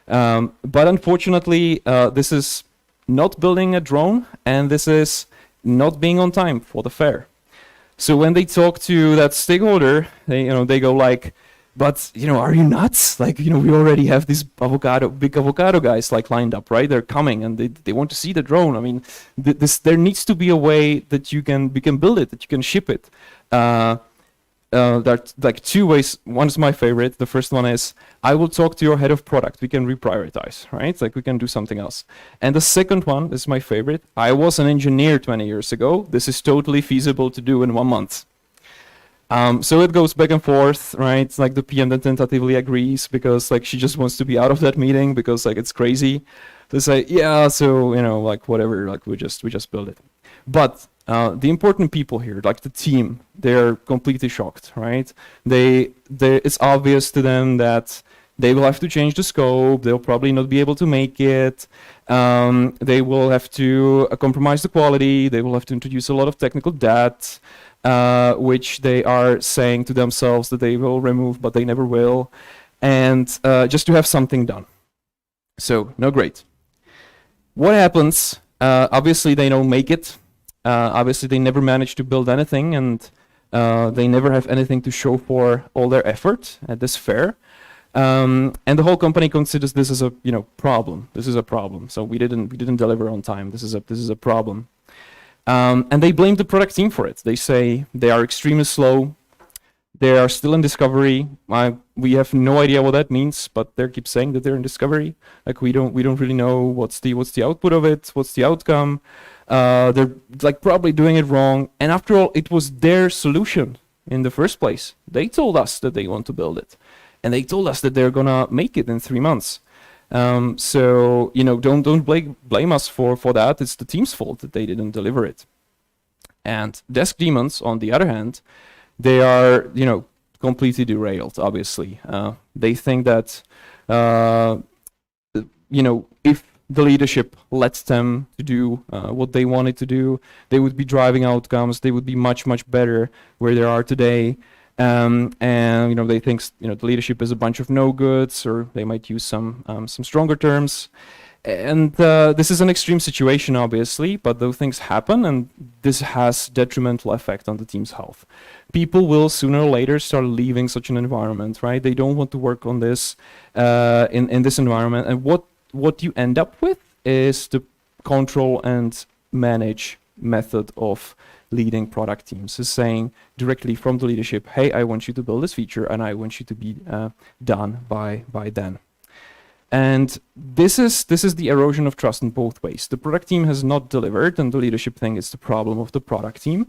But unfortunately, this is not building a drone, and this is not being on time for the fair. So when they talk to that stakeholder, they go like, but are you nuts? Like we already have these big avocado guys like lined up, right? They're coming and they want to see the drone. I mean, there needs to be a way that we can build it, that you can ship it. There are like 2 ways. One is my favorite. The first one is, I will talk to your head of product. We can reprioritize, right? Like we can do something else. And the second one is my favorite. I was an engineer 20 years ago. This is totally feasible to do in 1 month. So it goes back and forth, right? It's like the PM then tentatively agrees because like she just wants to be out of that meeting because like it's crazy. They say, yeah, so like whatever, like we just build it. But the important people here, like the team, they're completely shocked, right? It's obvious to them that they will have to change the scope. They'll probably not be able to make it. They will have to compromise the quality. They will have to introduce a lot of technical debt, which they are saying to themselves that they will remove, but they never will. And just to have something done. So, no great. What happens? Obviously, they don't make it. Obviously, they never manage to build anything, and they never have anything to show for all their effort at this fair. And the whole company considers this as a problem. This is a problem. So we didn't deliver on time. This is a problem. And they blame the product team for it. They say they are extremely slow. They are still in discovery. We have no idea what that means, but they keep saying that they're in discovery. Like we don't really know what's the output of it, what's the outcome. They're like probably doing it wrong. And after all, it was their solution in the first place. They told us that they want to build it, and they told us that they're gonna make it in 3 months. So don't blame us for that. It's the team's fault that they didn't deliver it. And Desk Demons, on the other hand, they are, completely derailed, obviously. They think that, if the leadership lets them to do what they wanted to do, they would be driving outcomes, they would be much, much better where they are today. And, they think, the leadership is a bunch of no-goods, or they might use some stronger terms. And this is an extreme situation, obviously, but those things happen, and this has detrimental effect on the team's health. People will sooner or later start leaving such an environment, right? They don't want to work on this in this environment. And what you end up with is the control and manage method of leading product teams, is saying directly from the leadership, hey, I want you to build this feature, and I want you to be done by then. And this is the erosion of trust in both ways. The product team has not delivered, and the leadership thinks it's the problem of the product team.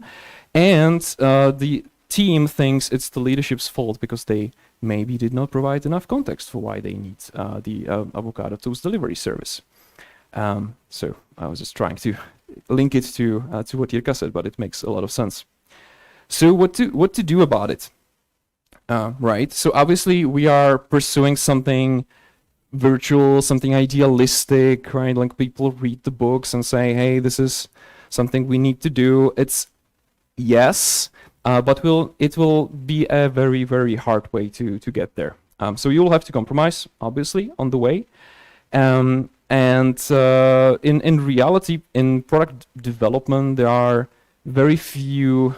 And the team thinks it's the leadership's fault because they maybe did not provide enough context for why they need the Avocado Toast delivery service. So I was just trying to link it to what Jirka said, but it makes a lot of sense. So what to do about it? Right. So obviously we are pursuing something virtual, something idealistic, right? Like people read the books and say, hey, this is something we need to do. It's yes, but it will be a very, very hard way to get there. So you'll have to compromise, obviously, on the way. And in reality, in product development, there are very few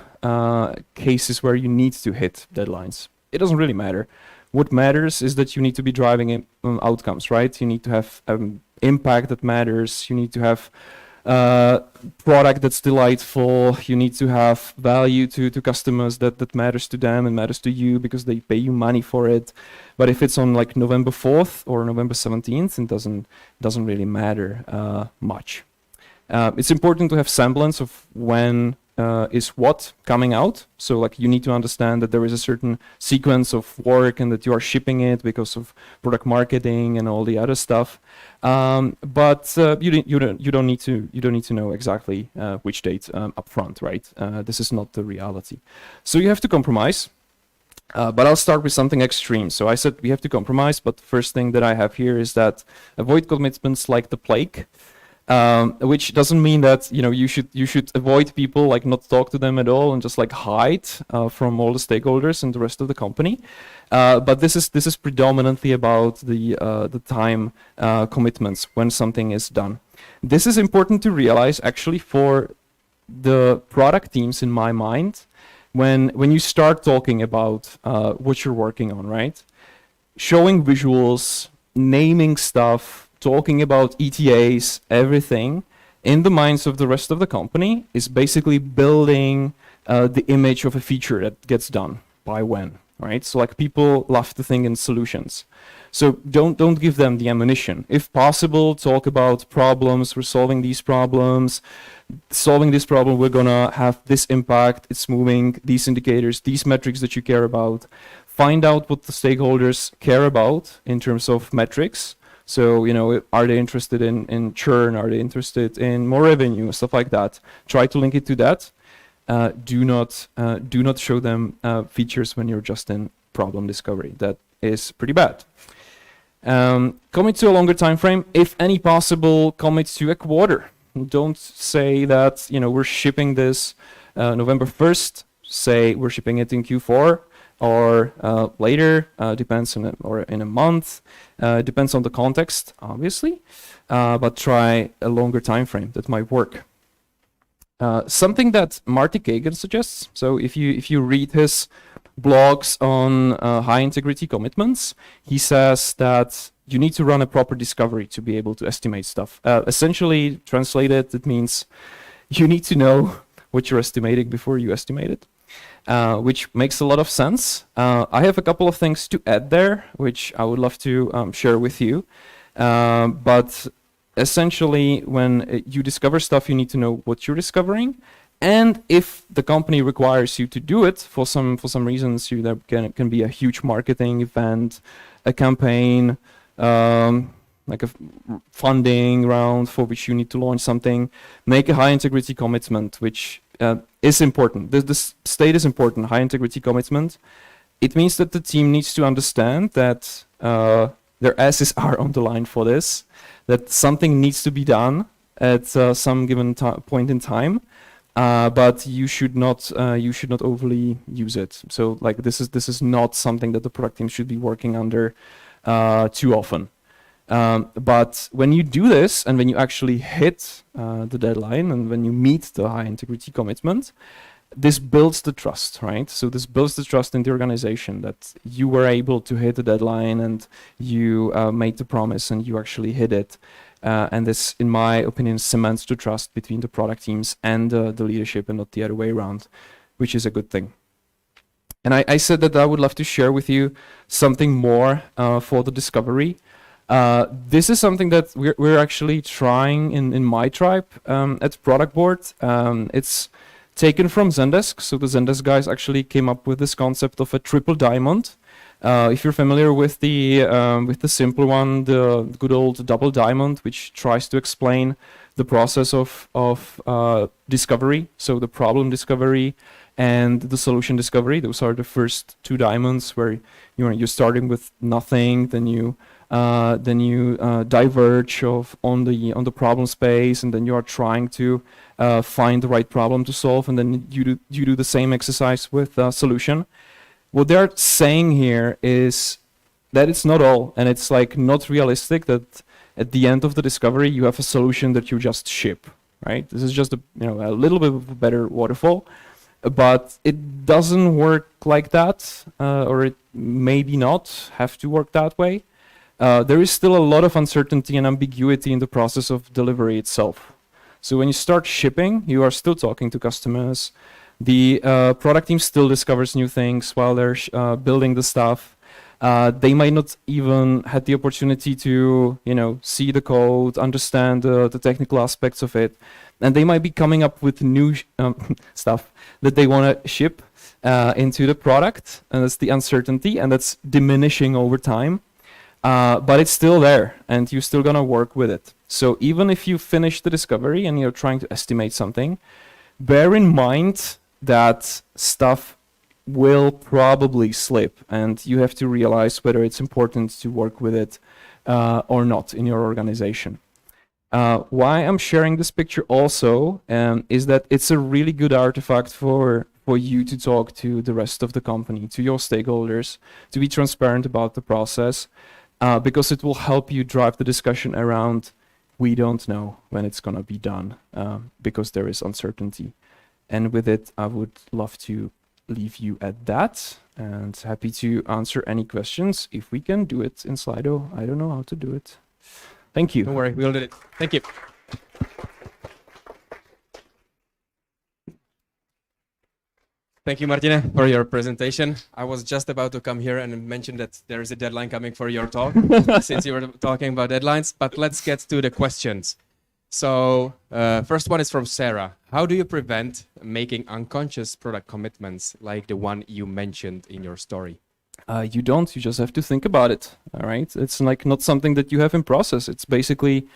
cases where you need to hit deadlines. It doesn't really matter. What matters is that you need to be driving outcomes, right? You need to have impact that matters. You need to have product that's delightful. You need to have value to customers that matters to them and matters to you because they pay you money for it. But if it's on like November 4th or November 17th, it doesn't really matter much. It's important to have semblance of when is what coming out. So like you need to understand that there is a certain sequence of work and that you are shipping it because of product marketing and all the other stuff. But you don't need to know exactly which date up front, right? This is not the reality. So you have to compromise. But I'll start with something extreme. So I said we have to compromise, but the first thing that I have here is that avoid commitments like the plague. Which doesn't mean that you should avoid people, like not talk to them at all and just like hide from all the stakeholders and the rest of the company. But this is predominantly about the time commitments when something is done. This is important to realize actually for the product teams in my mind when you start talking about what you're working on, right? Showing visuals, naming stuff, talking about ETAs, everything, in the minds of the rest of the company is basically building the image of a feature that gets done by when, right? So like people love to think in solutions. So don't give them the ammunition. If possible, talk about problems. We're solving these problems. Solving this problem, we're gonna have this impact. It's moving these indicators, these metrics that you care about. Find out what the stakeholders care about in terms of metrics. So, are they interested in churn? Are they interested in more revenue? Stuff like that. Try to link it to that. Do not show them features when you're just in problem discovery. That is pretty bad. Commit to a longer time frame. If any possible, commit to a quarter. Don't say that, we're shipping this November 1st. Say we're shipping it in Q4 or later, depends on or in a month. Depends on the context, obviously, but try a longer time frame. That might work. Something that Marty Kagan suggests. So if you read his blogs on high integrity commitments, he says that you need to run a proper discovery to be able to estimate stuff. Essentially, translated, it means you need to know what you're estimating before you estimate it, which makes a lot of sense. I have a couple of things to add there, which I would love to share with you. But essentially, when you discover stuff, you need to know what you're discovering. And if the company requires you to do it for some reasons, there can be a huge marketing event, a campaign, like a funding round for which you need to launch something, make a high integrity commitment, which is important. This state is important, high integrity commitment. It means that the team needs to understand that their asses are on the line for this, that something needs to be done at some given point in time. But you should not overly use it. So like this is not something that the product team should be working under too often. But when you do this and when you actually hit the deadline and when you meet the high integrity commitment, this builds the trust, right? So this builds the trust in the organization that you were able to hit the deadline and you made the promise and you actually hit it. And this, in my opinion, cements the trust between the product teams and the leadership and not the other way around, which is a good thing. And I said that I would love to share with you something more for the discovery. This is something that we're actually trying in my tribe at Productboard. It's taken from Zendesk. So the Zendesk guys actually came up with this concept of a triple diamond. If you're familiar with the simple one, the good old double diamond, which tries to explain the process of discovery, so the problem discovery and the solution discovery. Those are the first two diamonds where you're starting with nothing, then you diverge on the problem space, and then you are trying to find the right problem to solve, and then you do the same exercise with solution. What they're saying here is that it's not all, and it's like not realistic that at the end of the discovery you have a solution that you just ship, right? This is just a little bit of a better waterfall, but it doesn't work like that, or it maybe not have to work that way. There is still a lot of uncertainty and ambiguity in the process of delivery itself. So when you start shipping, you are still talking to customers. The product team still discovers new things while they're building the stuff. They might not even have the opportunity to, see the code, understand the technical aspects of it, and they might be coming up with new stuff that they want to ship into the product, and that's the uncertainty, and that's diminishing over time. But it's still there, and you're still gonna work with it. So even if you finish the discovery and you're trying to estimate something, bear in mind that stuff will probably slip, and you have to realize whether it's important to work with it or not in your organization. Why I'm sharing this picture also is that it's a really good artifact for you to talk to the rest of the company, to your stakeholders, to be transparent about the process, because it will help you drive the discussion around, we don't know when it's gonna be done, because there is uncertainty. And with it, I would love to leave you at that, and happy to answer any questions if we can do it in Slido. I don't know how to do it. Thank you. Don't worry, we'll do it. Thank you. Thank you, Martina, for your presentation. I was just about to come here and mention that there is a deadline coming for your talk, since you were talking about deadlines, but let's get to the questions. So first one is from Sarah. How do you prevent making unconscious product commitments like the one you mentioned in your story? You don't. You just have to think about it. All right. It's like not something that you have in process. It's basically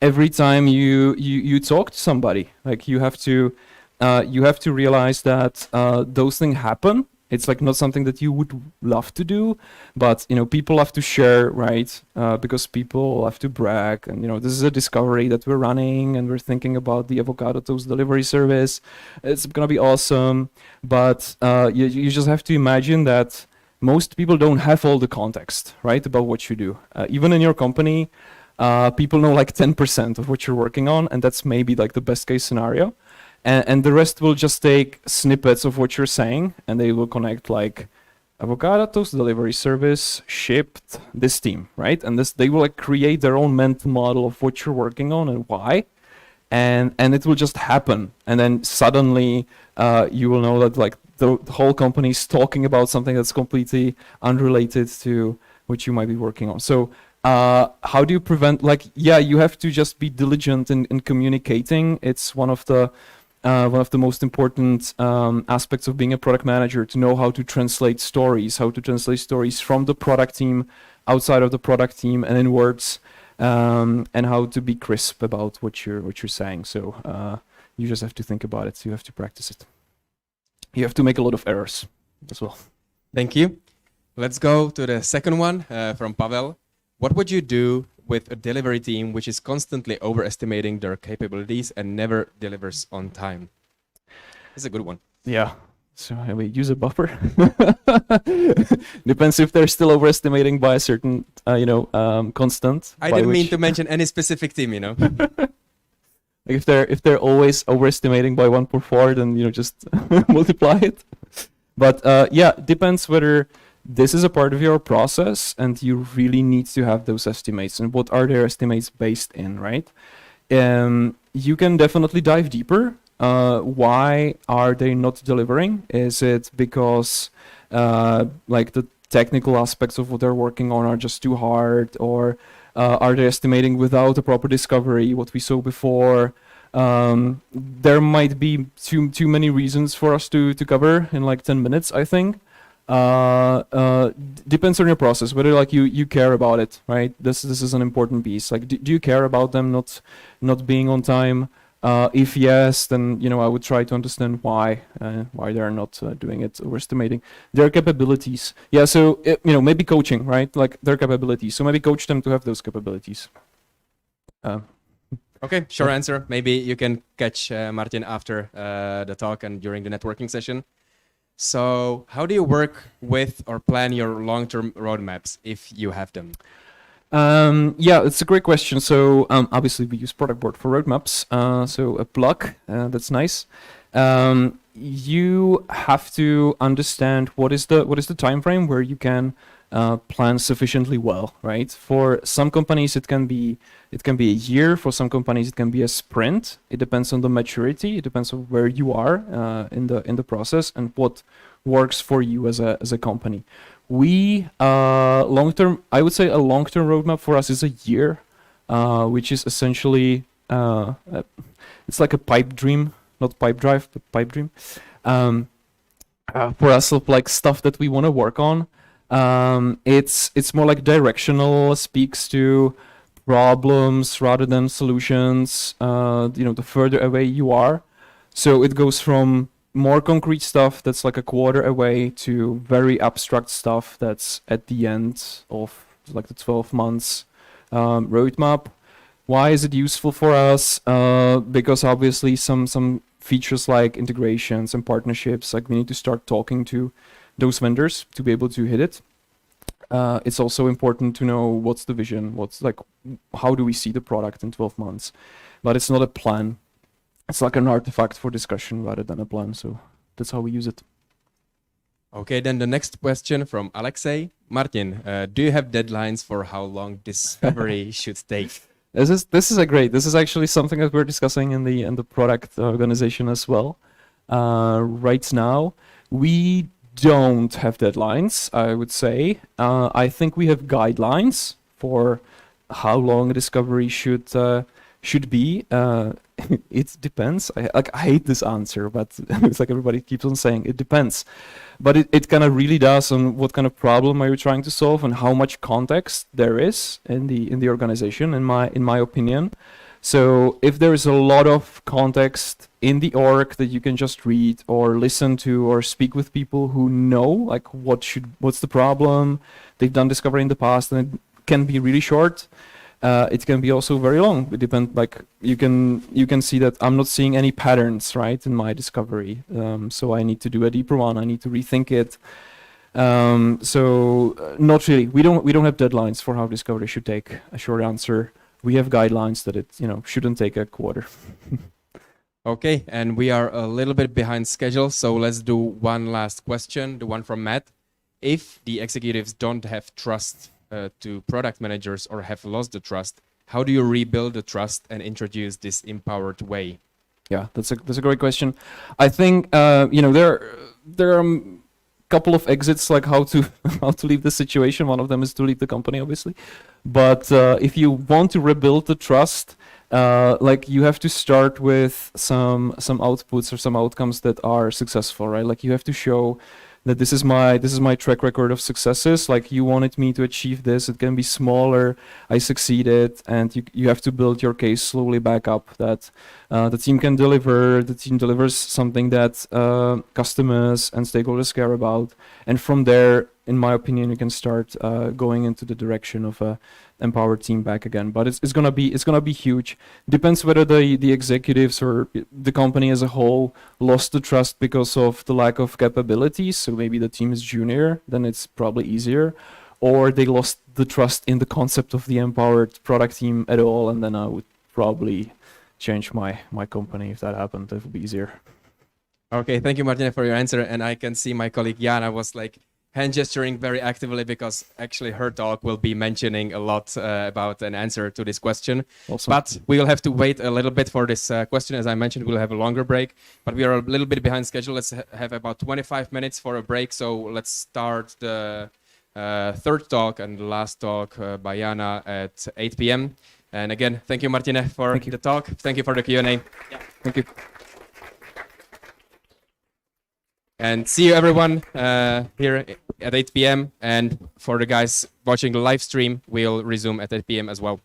every time you talk to somebody, like you have to realize that those things happen. It's like not something that you would love to do, but people have to share, right? Because people have to brag, and this is a discovery that we're running, and we're thinking about the avocado toast delivery service. It's gonna be awesome, but you just have to imagine that most people don't have all the context, right, about what you do. Even in your company, people know like 10% of what you're working on, and that's maybe like the best case scenario. And the rest will just take snippets of what you're saying, and they will connect like avocado toast delivery service shipped this team, right? And they will like create their own mental model of what you're working on and why, and it will just happen. And then suddenly you will know that like the whole company is talking about something that's completely unrelated to what you might be working on. So how do you prevent, like, yeah, you have to just be diligent in communicating. It's one of the most important aspects of being a product manager, to know how to translate stories from the product team, outside of the product team, and inwards, and how to be crisp about what you're saying. So you just have to think about it. You have to practice it. You have to make a lot of errors as well. Thank you. Let's go to the second one from Pavel. What would you do with a delivery team which is constantly overestimating their capabilities and never delivers on time? This is a good one. Yeah. So we use a buffer. Depends if they're still overestimating by a certain, constant. I didn't mean to mention any specific team, Like if they're always overestimating by 1/4, then just multiply it. But yeah, depends whether this is a part of your process and you really need to have those estimates, and what are their estimates based in, right? You can definitely dive deeper. Why are they not delivering? Is it because like the technical aspects of what they're working on are just too hard, or are they estimating without a proper discovery, what we saw before? There might be too many reasons for us to cover in like 10 minutes, I think. Depends on your process, whether like you care about it, right? This is an important piece. Like, do you care about them not being on time? If yes, then I would try to understand why they're not doing it, overestimating their capabilities. Yeah, so maybe coaching, right? Like their capabilities. So maybe coach them to have those capabilities. Okay, short answer. Maybe you can catch Martin after the talk and during the networking session. So how do you work with or plan your long-term roadmaps if you have them? Yeah, it's a great question. So obviously we use Productboard for roadmaps. So a plug, that's nice. You have to understand what is the time frame where you can plan sufficiently well, right? For some companies it can be a year. For some companies it can be a sprint. It depends on the maturity. It depends on where you are in the process and what works for you as a company. We long-term, I would say a long-term roadmap for us is a year, which is essentially it's like a pipe dream, not Pipedrive, but pipe dream. For us, of like stuff that we want to work on. It's more like directional, speaks to problems rather than solutions. The further away you are, so it goes from more concrete stuff that's like a quarter away to very abstract stuff that's at the end of like the 12 months roadmap. Why is it useful for us? Because obviously some features like integrations and partnerships, like we need to start talking to those vendors to be able to hit it. It's also important to know what's the vision, how do we see the product in 12 months, but it's not a plan. It's like an artifact for discussion rather than a plan. So that's how we use it. Okay, then the next question from Alexei. Martin, do you have deadlines for how long discovery should take? This is actually something that we're discussing in the product organization as well. Right now, we don't have deadlines, I would say. I think we have guidelines for how long a discovery should be. it depends. I hate this answer, but it's like everybody keeps on saying it depends. But it kind of really does on what kind of problem are you trying to solve and how much context there is in the organization, in my opinion. So if there is a lot of context in the org that you can just read or listen to or speak with people who know like what's the problem, they've done discovery in the past, and it can be really short. It can be also very long. It depends. Like you can see that I'm not seeing any patterns, right, in my discovery. So I need to do a deeper one. I need to rethink it. Not really. We don't have deadlines for how discovery should take. A short answer. We have guidelines that it shouldn't take a quarter. Okay, and we are a little bit behind schedule, so let's do one last question, the one from Matt. If the executives don't have trust to product managers or have lost the trust, how do you rebuild the trust and introduce this empowered way? Yeah, that's a great question. I think there are a couple of exits, like how to leave the situation. One of them is to leave the company, obviously. But if you want to rebuild the trust, like you have to start with some outputs or some outcomes that are successful, right? Like you have to show that this is my track record of successes. Like you wanted me to achieve this. It can be smaller. I succeeded, and you have to build your case slowly back up that the team can deliver. The team delivers something that customers and stakeholders care about, and from there, in my opinion, you can start going into the direction of a empowered team back again. But it's gonna be huge. Depends whether the executives or the company as a whole lost the trust because of the lack of capabilities. So maybe the team is junior, then it's probably easier, or they lost the trust in the concept of the empowered product team at all, and then I would probably change my company if that happened. That would be easier. Okay, thank you, Martin, for your answer. And I can see my colleague Jaana was like hand gesturing very actively because actually her talk will be mentioning a lot about an answer to this question. Awesome. But we will have to wait a little bit for this question. As I mentioned, we'll have a longer break, but we are a little bit behind schedule. Let's have about 25 minutes for a break. So let's start the third talk and the last talk by Jaana at 8 p.m. And again, thank you, Martine, for the talk. Thank you for the Q&A. Yeah. Thank you. And see you everyone here at 8 p.m. And for the guys watching the live stream, we'll resume at 8 p.m. as well.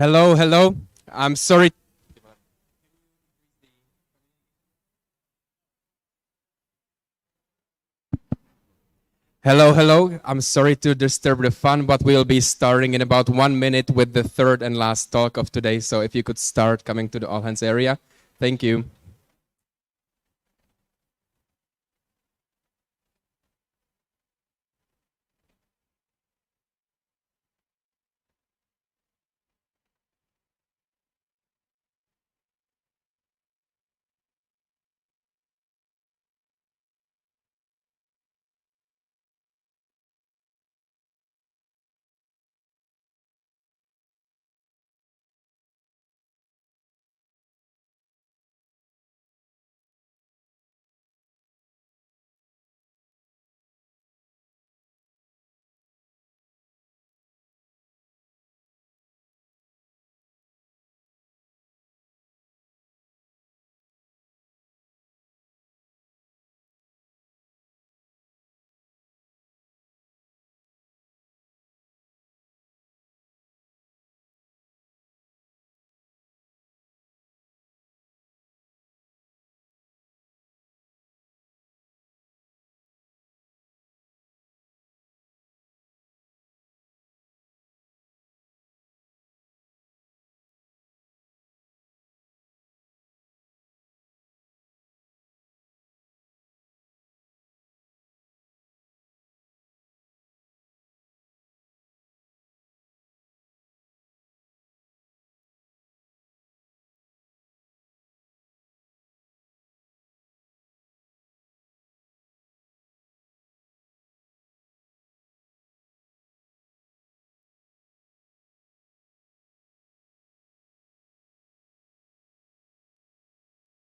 Hello, hello. I'm sorry. Hello, hello. I'm sorry to disturb the fun, but we'll be starting in about 1 minute with the third and last talk of today. So if you could start coming to the all hands area. Thank you.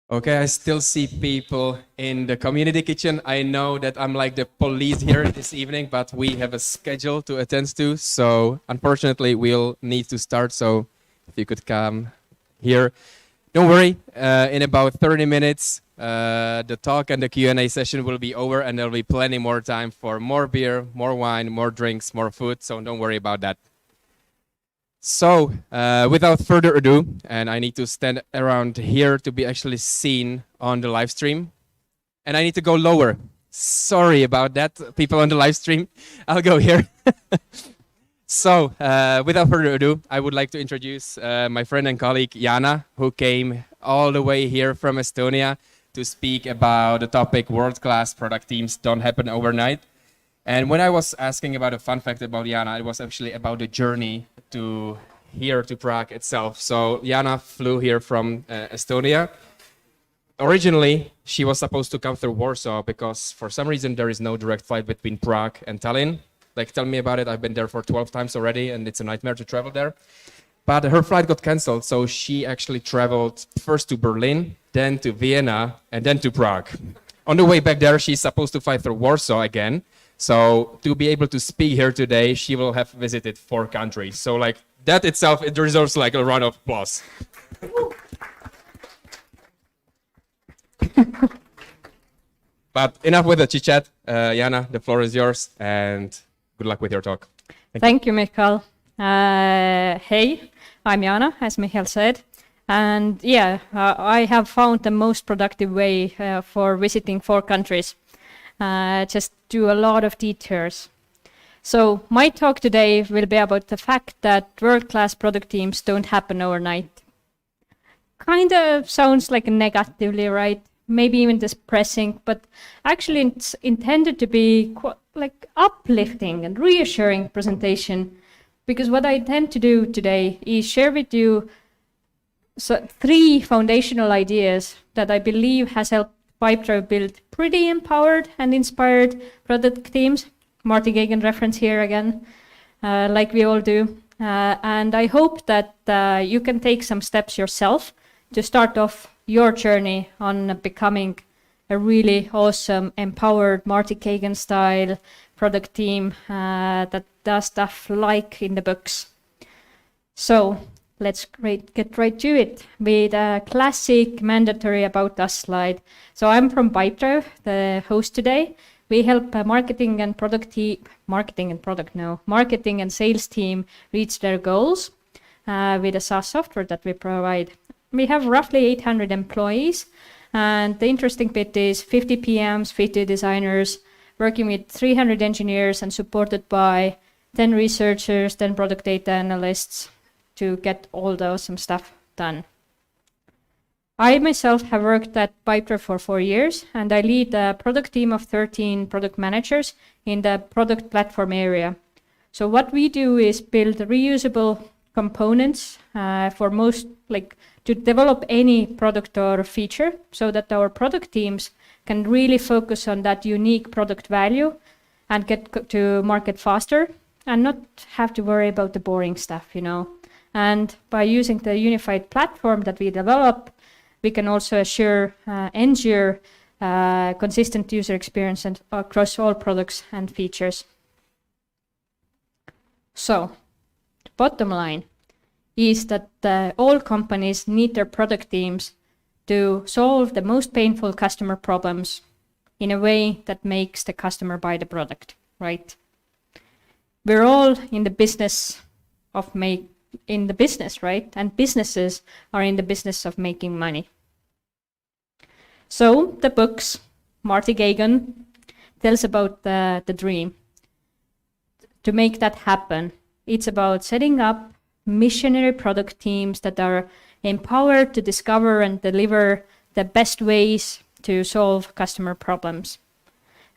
Okay, I still see people in the community kitchen. I know that I'm like the police here this evening, but we have a schedule to attend to. So unfortunately, we'll need to start. So if you could come here. Don't worry, in about 30 minutes, the talk and the Q&A session will be over and there'll be plenty more time for more beer, more wine, more drinks, more food. So don't worry about that. So, without further ado, and I need to stand around here to be actually seen on the live stream. And I need to go lower. Sorry about that, people on the live stream. I'll go here. So, without further ado, I would like to introduce my friend and colleague Jaana, who came all the way here from Estonia to speak about the topic world-class product teams don't happen overnight. And when I was asking about a fun fact about Jaana, it was actually about the journey to here to Prague itself. So Jaana flew here from Estonia. Originally, she was supposed to come through Warsaw because for some reason there is no direct flight between Prague and Tallinn. Like, tell me about it. I've been there for 12 times already and it's a nightmare to travel there. But her flight got canceled, so she actually traveled first to Berlin, then to Vienna, and then to Prague. On the way back there, she's supposed to fly through Warsaw again. So to be able to speak here today, she will have visited 4 countries. So like that itself, it deserves like a round of applause. But enough with the chit chat. Jaana, the floor is yours and good luck with your talk. Thank you, Michael. Hey, I'm Jaana, as Michael said. And yeah, I have found the most productive way for visiting 4 countries. Just do a lot of detours. So my talk today will be about the fact that world-class product teams don't happen overnight. Kind of sounds like negatively, right? Maybe even depressing, but actually it's intended to be like uplifting and reassuring presentation. Because what I intend to do today is share with you 3 foundational ideas that I believe has helped Pipedrive build pretty empowered and inspired product teams. Martin Kagan reference here again, like we all do. And I hope that you can take some steps yourself to start off your journey on becoming a really awesome, empowered Martin Kagan style product team that does stuff like in the books. So let's get right to it with a classic mandatory about us slide. So I'm from Pipedrive, the host today. We help marketing and sales team reach their goals. with the SaaS software that we provide. We have roughly 800 employees, and the interesting bit is 50 PMs, 50 designers, working with 300 engineers and supported by 10 researchers, 10 product data analysts to get all the awesome stuff done. I myself have worked at Pipedrive for 4 years, and I lead a product team of 13 product managers in the product platform area. So what we do is build reusable components for most, like to develop any product or feature so that our product teams can really focus on that unique product value and get to market faster and not have to worry about the boring stuff, you know. And by using the unified platform that we develop, we can also ensure consistent user experience and across all products and features. So, bottom line is that all companies need their product teams to solve the most painful customer problems in a way that makes the customer buy the product, right? We're all in the business, right? And businesses are in the business of making money. So the books, Marty Gagan tells about the dream. To make that happen, it's about setting up missionary product teams that are empowered to discover and deliver the best ways to solve customer problems.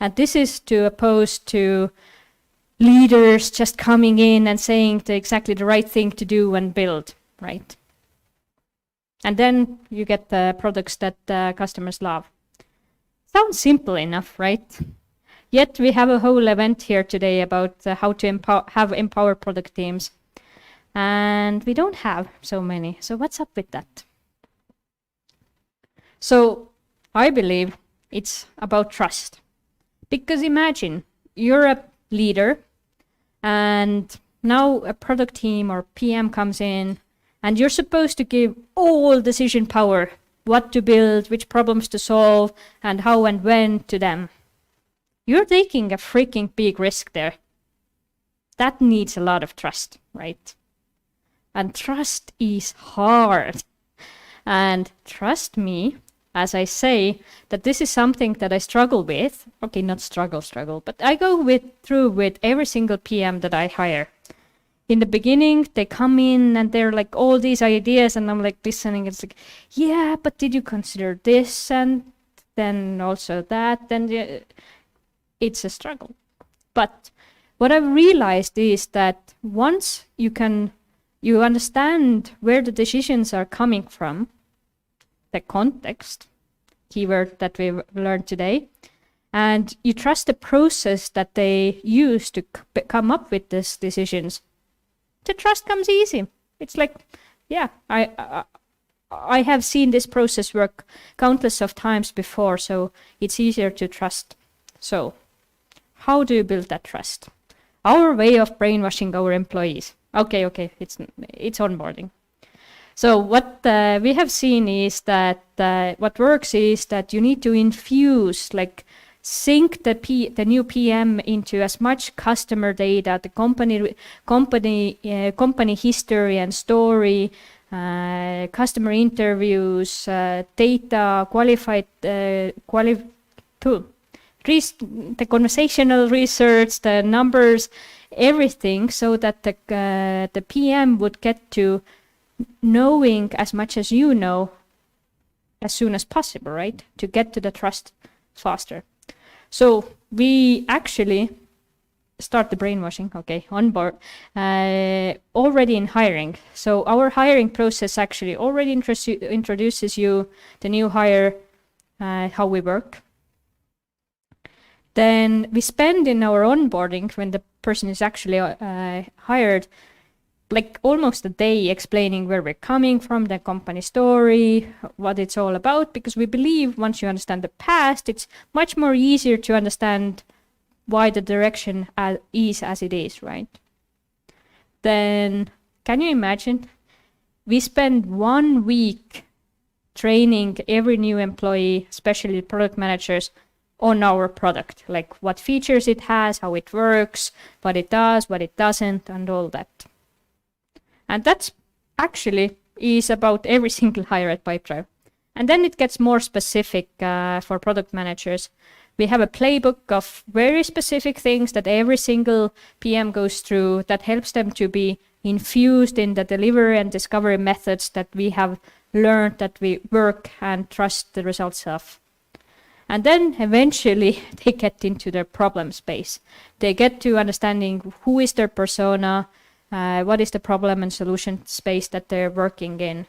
And this is to oppose to leaders just coming in and saying exactly the right thing to do and build, right? And then you get the products that customers love. Sounds simple enough, right? Yet we have a whole event here today about how to have empowered product teams. And we don't have so many. So what's up with that? So I believe it's about trust. Because imagine you're a leader and now a product team or PM comes in and you're supposed to give all decision power, what to build, which problems to solve, and how and when to them. You're taking a freaking big risk there. That needs a lot of trust, right? And trust is hard. And trust me, as I say, that this is something that I struggle with. Okay, not struggle, but I go through with every single PM that I hire. In the beginning, they come in and they're like all these ideas, and I'm like listening. It's like, yeah, but did you consider this and then also that? Then it's a struggle. But what I've realized is that once you understand where the decisions are coming from, the context, keyword that we've learned today, and you trust the process that they use to come up with these decisions, the trust comes easy. It's like, yeah, I have seen this process work countless of times before, so it's easier to trust. So, how do you build that trust? Our way of brainwashing our employees. Okay, it's onboarding. So what we have seen is that what works is that you need to infuse, like sync the new PM into as much customer data, the company history and story, customer interviews, data, the conversational research, the numbers, everything, so that the PM would get to knowing as much as you know as soon as possible, right? To get to the trust faster. So we actually start the brainwashing, on board, already in hiring. So our hiring process actually already introduces you, the new hire, how we work. Then we spend in our onboarding, when the person is actually hired, like almost a day explaining where we're coming from, the company story, what it's all about, because we believe once you understand the past, it's much more easier to understand why the direction is as it is, right? Then, can you imagine? We spend 1 week training every new employee, especially product managers, on our product, like what features it has, how it works, what it does, what it doesn't, and all that. And that's actually is about every single hire at Pipedrive. And then it gets more specific for product managers. We have a playbook of very specific things that every single PM goes through that helps them to be infused in the delivery and discovery methods that we have learned that we work and trust the results of. And then eventually they get into their problem space. They get to understanding who is their persona, what is the problem and solution space that they're working in.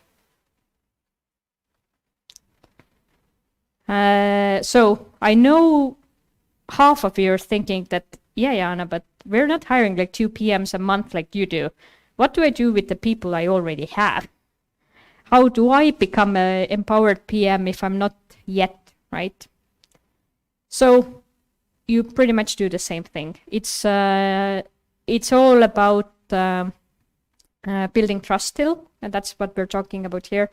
So I know half of you are thinking that, yeah, Jaana, but we're not hiring like 2 PMs a month like you do. What do I do with the people I already have? How do I become an empowered PM if I'm not yet, right? So you pretty much do the same thing. It's all about building trust still, and that's what we're talking about here.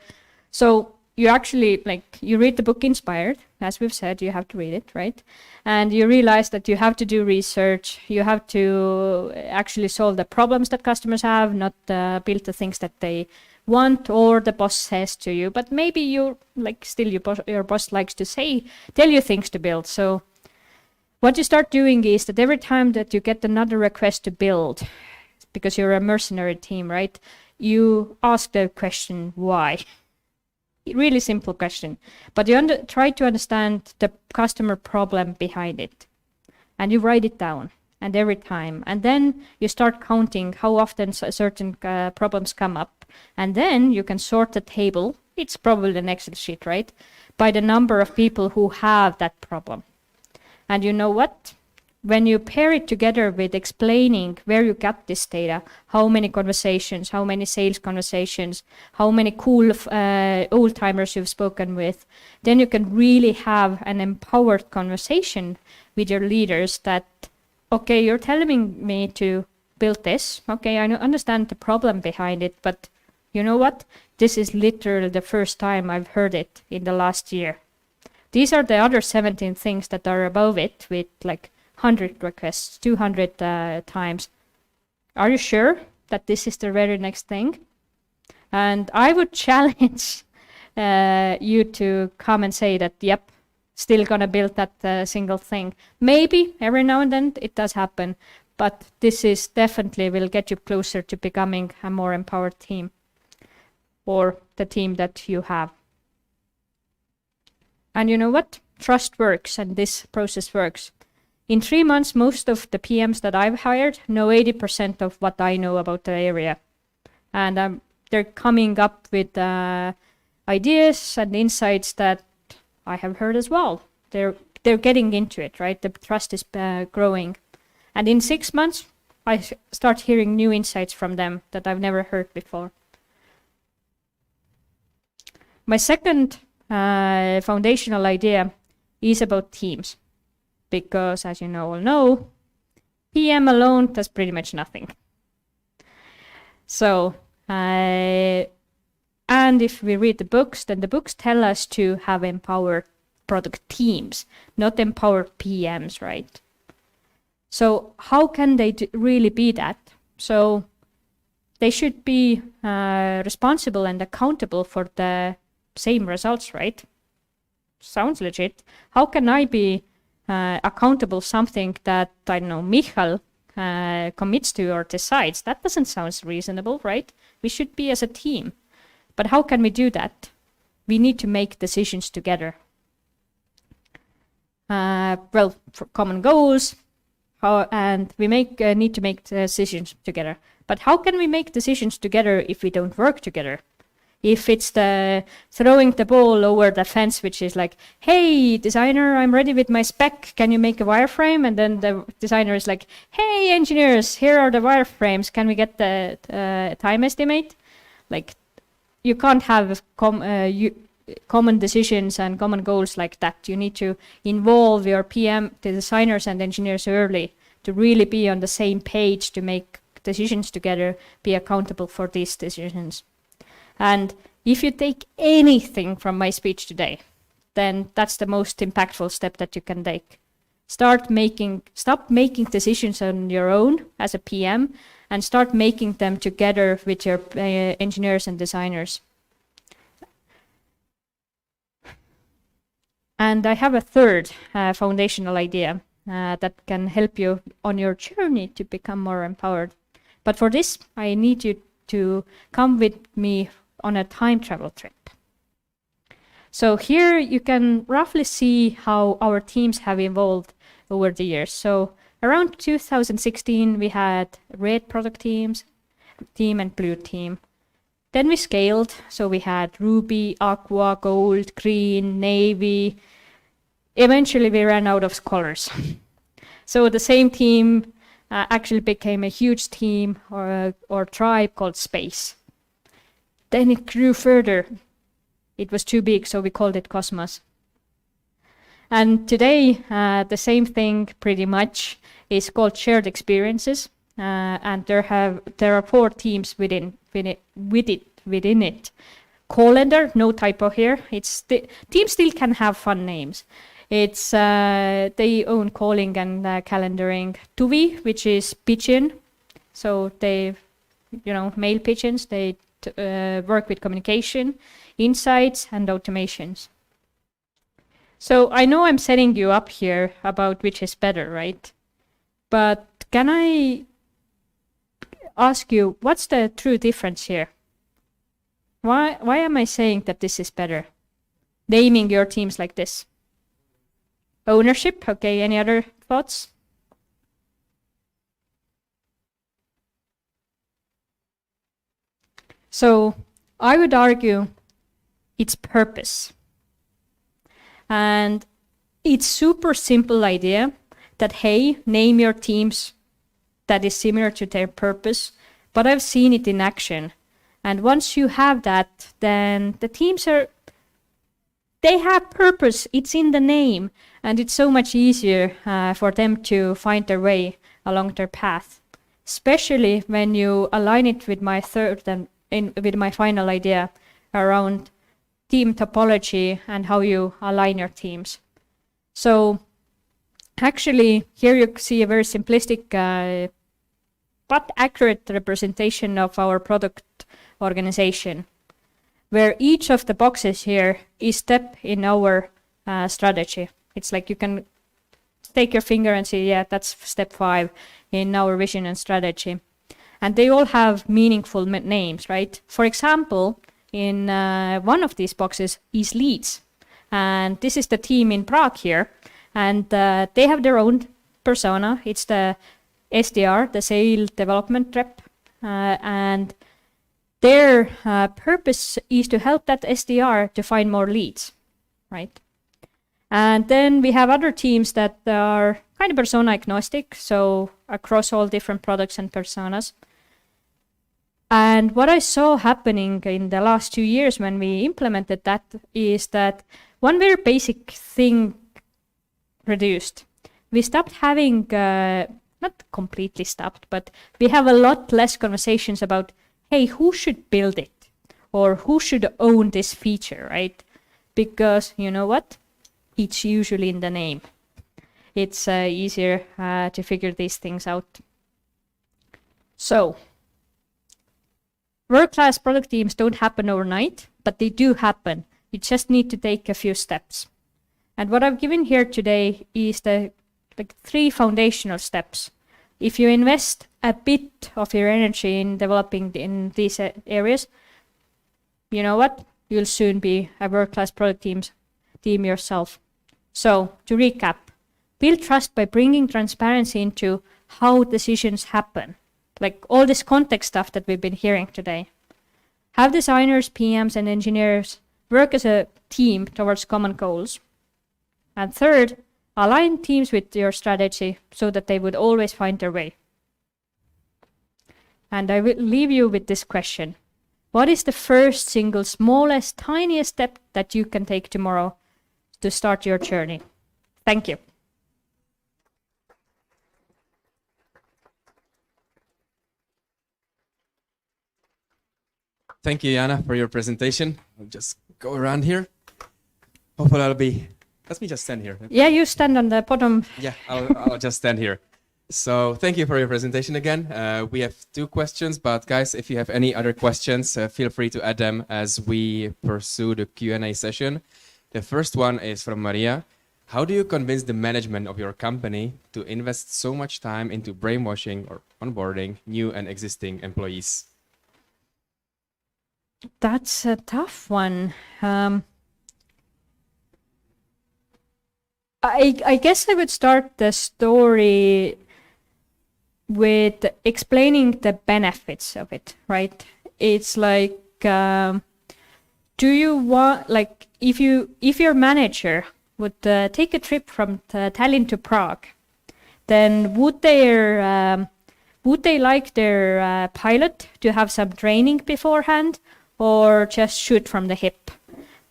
So you actually, you read the book Inspired, as we've said, you have to read it, right? And you realize that you have to do research, you have to actually solve the problems that customers have, not build the things that they want or the boss says to you. But maybe you your boss likes to tell you things to build. So what you start doing is that every time that you get another request to build, because you're a mercenary team, right? You ask the question, why? Really simple question, but you try to understand the customer problem behind it, and you write it down, and every time, and then you start counting how often certain problems come up, and then you can sort the table. It's probably an Excel sheet, right? By the number of people who have that problem. And you know what? When you pair it together with explaining where you got this data, how many conversations, how many sales conversations, how many cool old-timers you've spoken with, then you can really have an empowered conversation with your leaders that, okay, you're telling me to build this. Okay, I understand the problem behind it, but you know what? This is literally the first time I've heard it in the last year. These are the other 17 things that are above it with 100 requests, 200 times. Are you sure that this is the very next thing? And I would challenge you to come and say that, yep, still gonna build that single thing. Maybe every now and then it does happen, but this is definitely will get you closer to becoming a more empowered team, or the team that you have. And you know what? Trust works, and this process works. In 3 months, most of the PMs that I've hired know 80% of what I know about the area. And they're coming up with ideas and insights that I have heard as well. They're getting into it, right? The trust is growing. And in 6 months, I start hearing new insights from them that I've never heard before. My second foundational idea is about teams. Because, as you all know, PM alone does pretty much nothing. So, and if we read the books, then the books tell us to have empowered product teams, not empowered PMs, right? So how can they really be that? So they should be responsible and accountable for the same results, right? Sounds legit. How can I be accountable something that, I don't know, Michal commits to or decides? That doesn't sound reasonable, right? We should be as a team. But how can we do that? We need to make decisions together. For common goals, and we need to make decisions together. But how can we make decisions together if we don't work together? If it's the throwing the ball over the fence, which is like, hey, designer, I'm ready with my spec. Can you make a wireframe? And then the designer is like, hey, engineers, here are the wireframes. Can we get the time estimate? You can't have common decisions and common goals like that. You need to involve your PM, the designers and engineers early to really be on the same page to make decisions together, be accountable for these decisions. And if you take anything from my speech today, then that's the most impactful step that you can take. Stop making decisions on your own as a PM and start making them together with your engineers and designers. And I have a third foundational idea that can help you on your journey to become more empowered. But for this, I need you to come with me on a time travel trip. So here you can roughly see how our teams have evolved over the years. So around 2016, we had red product team and blue team. Then we scaled, so we had ruby, aqua, gold, green, navy. Eventually we ran out of colors. So the same team actually became a huge team or tribe called space. Then it grew further. It was too big, so we called it Cosmos. And today, the same thing pretty much is called shared experiences. And there are 4 teams within it. Calendar, no typo here. Teams still can have fun names. It's they own calling and calendaring. Tuvi, which is pigeon, so they, male pigeons. They work with communication, insights, and automations. So I know I'm setting you up here about which is better, right? But can I ask you, what's the true difference here? Why am I saying that this is better? Naming your teams like this. Ownership, okay, any other thoughts? So I would argue it's purpose. And it's super simple idea that, hey, name your teams that is similar to their purpose, but I've seen it in action. And once you have that, then the teams they have purpose, it's in the name, and it's so much easier for them to find their way along their path, especially when you align it with my with my final idea around team topology and how you align your teams. So actually here you see a very simplistic but accurate representation of our product organization, where each of the boxes here is step in our strategy. It's like you can take your finger and say, yeah, that's step 5 in our vision and strategy. And they all have meaningful names, right? For example, in one of these boxes is leads. And this is the team in Prague here. And they have their own persona. It's the SDR, the sales development rep. And their purpose is to help that SDR to find more leads, right? And then we have other teams that are kind of persona agnostic, so across all different products and personas. And what I saw happening in the last 2 years when we implemented that is that one very basic thing reduced. We stopped having, not completely stopped, but we have a lot less conversations about, hey, who should build it? Or who should own this feature, right? Because you know what? It's usually in the name. It's easier to figure these things out. So, world-class product teams don't happen overnight, but they do happen. You just need to take a few steps. And what I've given here today is the 3 foundational steps. If you invest a bit of your energy in developing in these areas, you know what? You'll soon be a world-class product team yourself. So, to recap, build trust by bringing transparency into how decisions happen. Like all this context stuff that we've been hearing today. Have designers, PMs, and engineers work as a team towards common goals. And third, align teams with your strategy so that they would always find their way. And I will leave you with this question. What is the first single smallest, tiniest step that you can take tomorrow to start your journey? Thank you. Thank you, Jaana, for your presentation. I'll just go around here. Hopefully Let me just stand here. Yeah, you stand on the bottom. Yeah, I'll just stand here. So thank you for your presentation again. We have 2 questions, but guys, if you have any other questions, feel free to add them as we pursue the Q&A session. The first one is from Maria. How do you convince the management of your company to invest so much time into brainwashing or onboarding new and existing employees? That's a tough one. I guess I would start the story with explaining the benefits of it, right? It's like, do you want, like, if your manager would take a trip from Tallinn to Prague, then would they like their pilot to have some training beforehand, or just shoot from the hip?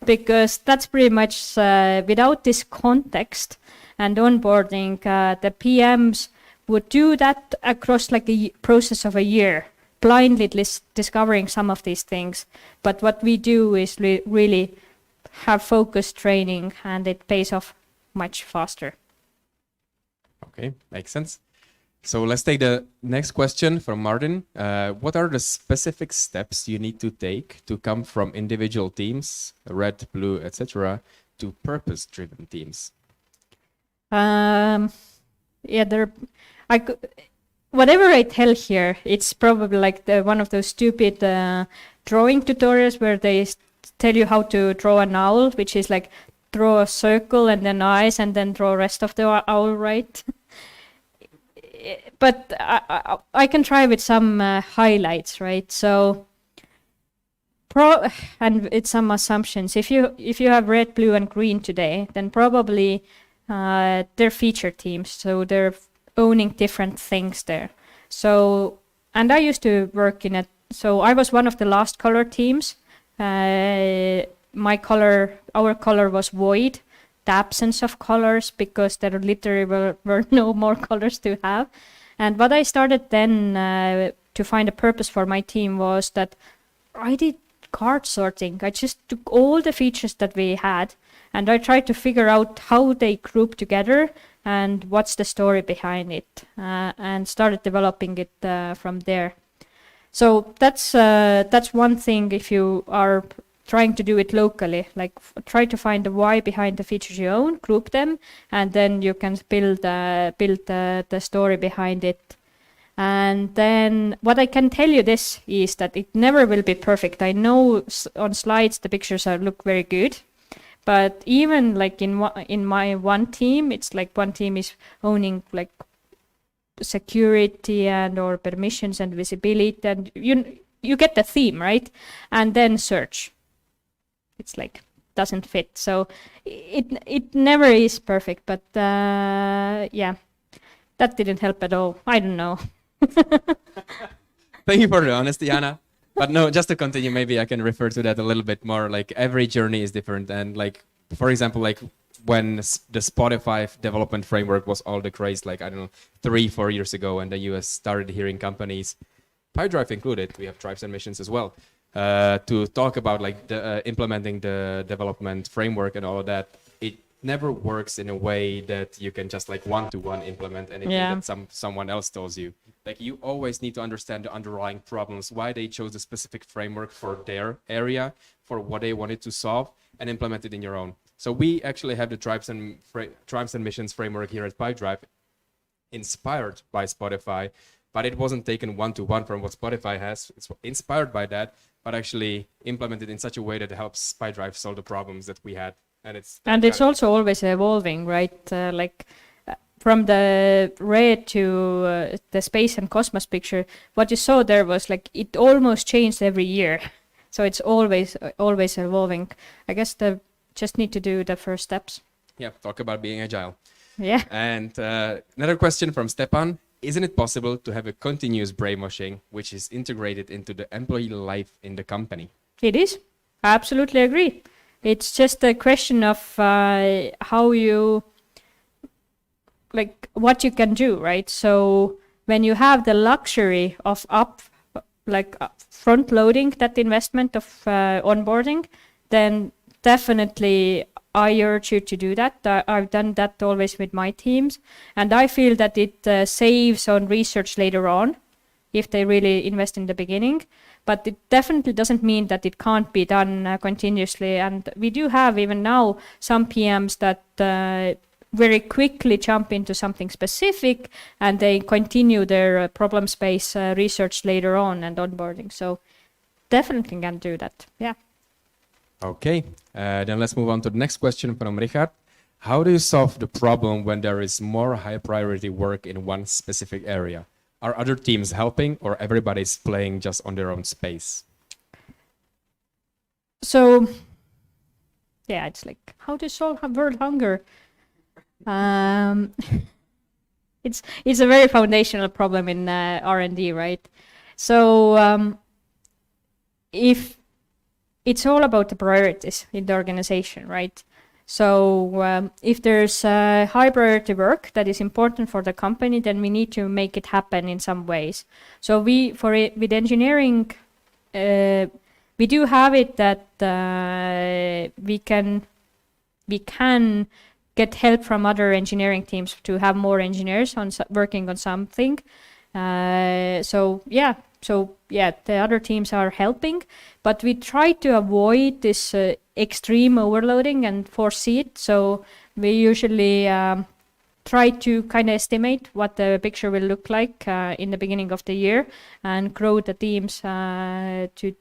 Because that's pretty much without this context and onboarding, the PMs would do that across like a process of a year, blindly discovering some of these things. But what we do is really have focused training, and it pays off much faster. Okay, makes sense. So let's take the next question from Martin. What are the specific steps you need to take to come from individual teams, red, blue, etc., to purpose-driven teams? Whatever I tell here, it's probably like one of those stupid drawing tutorials where they tell you how to draw an owl, which is like draw a circle and then eyes and then draw rest of the owl, right? But I can try with some highlights, right? So, and it's some assumptions. If you have red, blue, and green today, then probably they're feature teams, so they're owning different things there. So, and I used to work in it. So I was one of the last color teams. Our color was void, the absence of colors, because there literally were no more colors to have. And what I started then to find a purpose for my team was that I did card sorting. I just took all the features that we had and I tried to figure out how they group together and what's the story behind it, and started developing it from there. So that's one thing. If you are trying to do it locally, like try to find the why behind the features you own, group them, and then you can build the story behind it. And then what I can tell you this is that it never will be perfect. I know on slides the pictures look very good, but even like in my one team, it's like one team is owning like security and or permissions and visibility, and you get the theme, right? And then search. It's like doesn't fit. So it never is perfect, but yeah, that didn't help at all. I don't know. Thank you for the honesty, Jaana. But no, just to continue, maybe I can refer to that a little bit more. Like every journey is different, and like for example, like when the Spotify development framework was all the craze, like I don't know, 3-4 years ago, and then you started hearing companies, Pipedrive included, we have tribes and missions as well, to talk about like implementing the development framework and all of that. It never works in a way that you can just like one-to-one implement anything that someone else tells you. Like you always need to understand the underlying problems, why they chose a specific framework for their area, for what they wanted to solve, and implement it in your own. So we actually have the tribes and missions framework here at Pipedrive, inspired by Spotify, but it wasn't taken one-to-one from what Spotify has. It's inspired by that, but actually implemented in such a way that it helps Pipedrive solve the problems that we had. And it's also always evolving, right? From the red to the space and cosmos picture, what you saw there was like it almost changed every year. So it's always evolving. I guess just need to do the first steps. Yeah, talk about being agile. Yeah. And another question from Stepan. Isn't it possible to have a continuous brainwashing which is integrated into the employee life in the company? It is. I absolutely agree. It's just a question of how you, like, what you can do, right? So when you have the luxury of front loading that investment of onboarding, then definitely I urge you to do that. I've done that always with my teams, and I feel that it saves on research later on if they really invest in the beginning. But it definitely doesn't mean that it can't be done continuously. And we do have even now some PMs that very quickly jump into something specific and they continue their problem space research later on and onboarding. So definitely can do that. Yeah. Okay, then let's move on to the next question from Richard. How do you solve the problem when there is more high priority work in one specific area? Are other teams helping or everybody's playing just on their own space? So, yeah, it's like how to solve world hunger. It's a very foundational problem in R&D, right? So if it's all about the priorities in the organization, right? So if there's high priority work that is important for the company, then we need to make it happen in some ways. So with engineering, we do have it that we can get help from other engineering teams to have more engineers working on something. So the other teams are helping, but we try to avoid this extreme overloading and foresee it. So we usually try to kind of estimate what the picture will look like in the beginning of the year and grow the teams to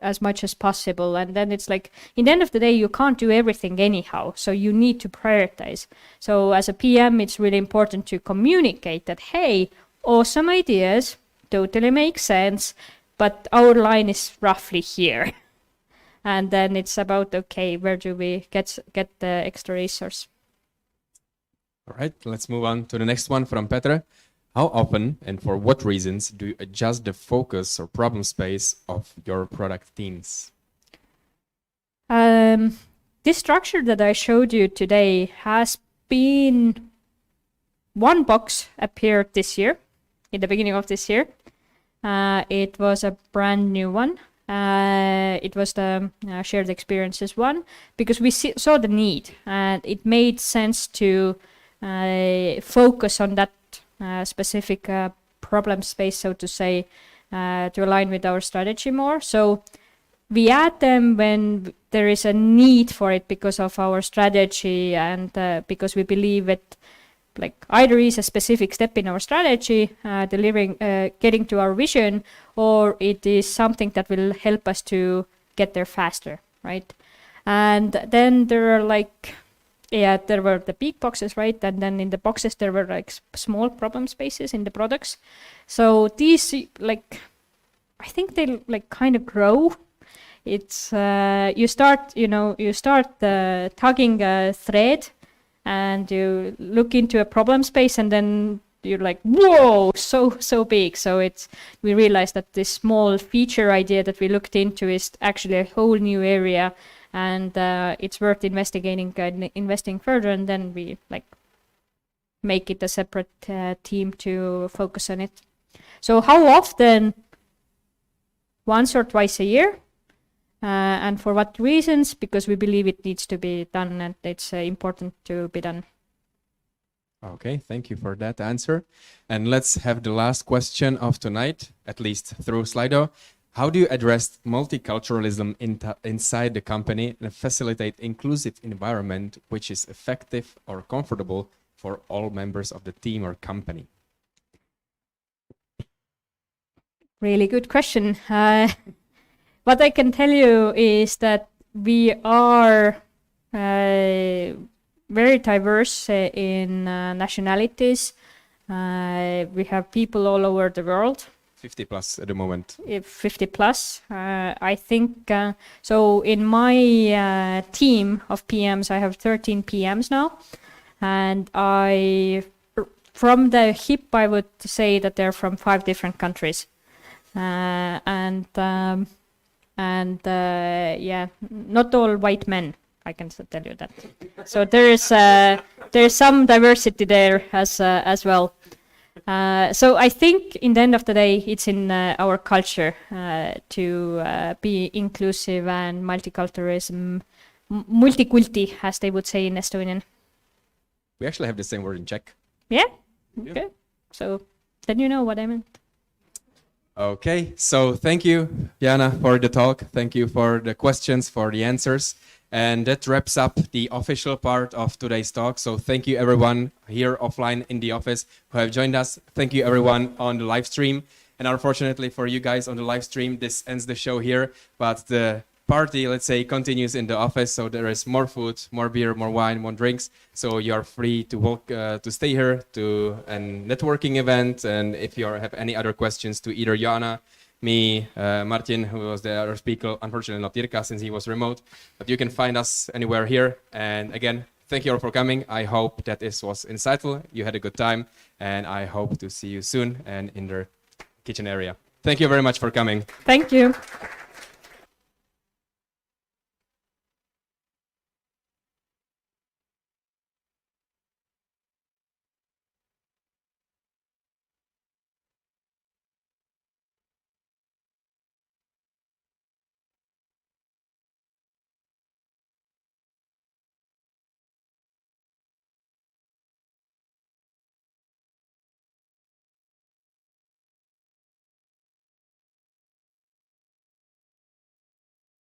as much as possible. And then it's like, in the end of the day, you can't do everything anyhow. So you need to prioritize. So as a PM, it's really important to communicate that, hey, awesome ideas, totally makes sense, but our line is roughly here. And then it's about, okay, where do we get the extra resource? All right, let's move on to the next one from Petra. How often and for what reasons do you adjust the focus or problem space of your product teams? This structure that I showed you today has been one box appeared this year, in the beginning of this year. It was a brand new one. It was the shared experiences one, because we saw the need and it made sense to focus on that specific problem space, so to say, to align with our strategy more. So we add them when there is a need for it because of our strategy and because we believe it, like either is a specific step in our strategy, delivering, getting to our vision, or it is something that will help us to get there faster, right? And then there are there were the big boxes, right? And then in the boxes there were like small problem spaces in the products. So these, like, I think they like kind of grow. It's you start tugging a thread, and you look into a problem space, and then you're like, whoa, so big. So we realized that this small feature idea that we looked into is actually a whole new area, and it's worth investigating and investing further. And then we like make it a separate team to focus on it. So how often? Once or twice a year. And for what reasons? Because we believe it needs to be done and it's important to be done. Okay, thank you for that answer. And let's have the last question of tonight, at least through Slido. How do you address multiculturalism inside the company and facilitate inclusive environment which is effective or comfortable for all members of the team or company? Really good question. What I can tell you is that we are very diverse in nationalities. We have people all over the world. 50 plus at the moment. 50 plus. I think, so in my team of PMs, I have 13 PMs now. And from the hip, I would say that they're from 5 different countries. Not all white men, I can tell you that. So there's some diversity there as well. So I think in the end of the day, it's in our culture to be inclusive, and multiculturalism multikulti, as they would say in Estonian. We actually have the same word in Czech. Yeah? Okay. So then you know what I meant. Okay, so thank you, Jaana, for the talk. Thank you for the questions, for the answers. And that wraps up the official part of today's talk. So thank you everyone here offline in the office who have joined us. Thank you everyone on the live stream. And unfortunately for you guys on the live stream, this ends the show here. But the party, let's say, continues in the office. So there is more food, more beer, more wine, more drinks. So you are free to walk, to stay here to a networking event. And if you have any other questions to either Jaana, me, Martin, who was the other speaker, unfortunately not Jirka since he was remote, but you can find us anywhere here. And again, thank you all for coming. I hope that this was insightful. You had a good time, and I hope to see you soon and in the kitchen area. Thank you very much for coming. Thank you.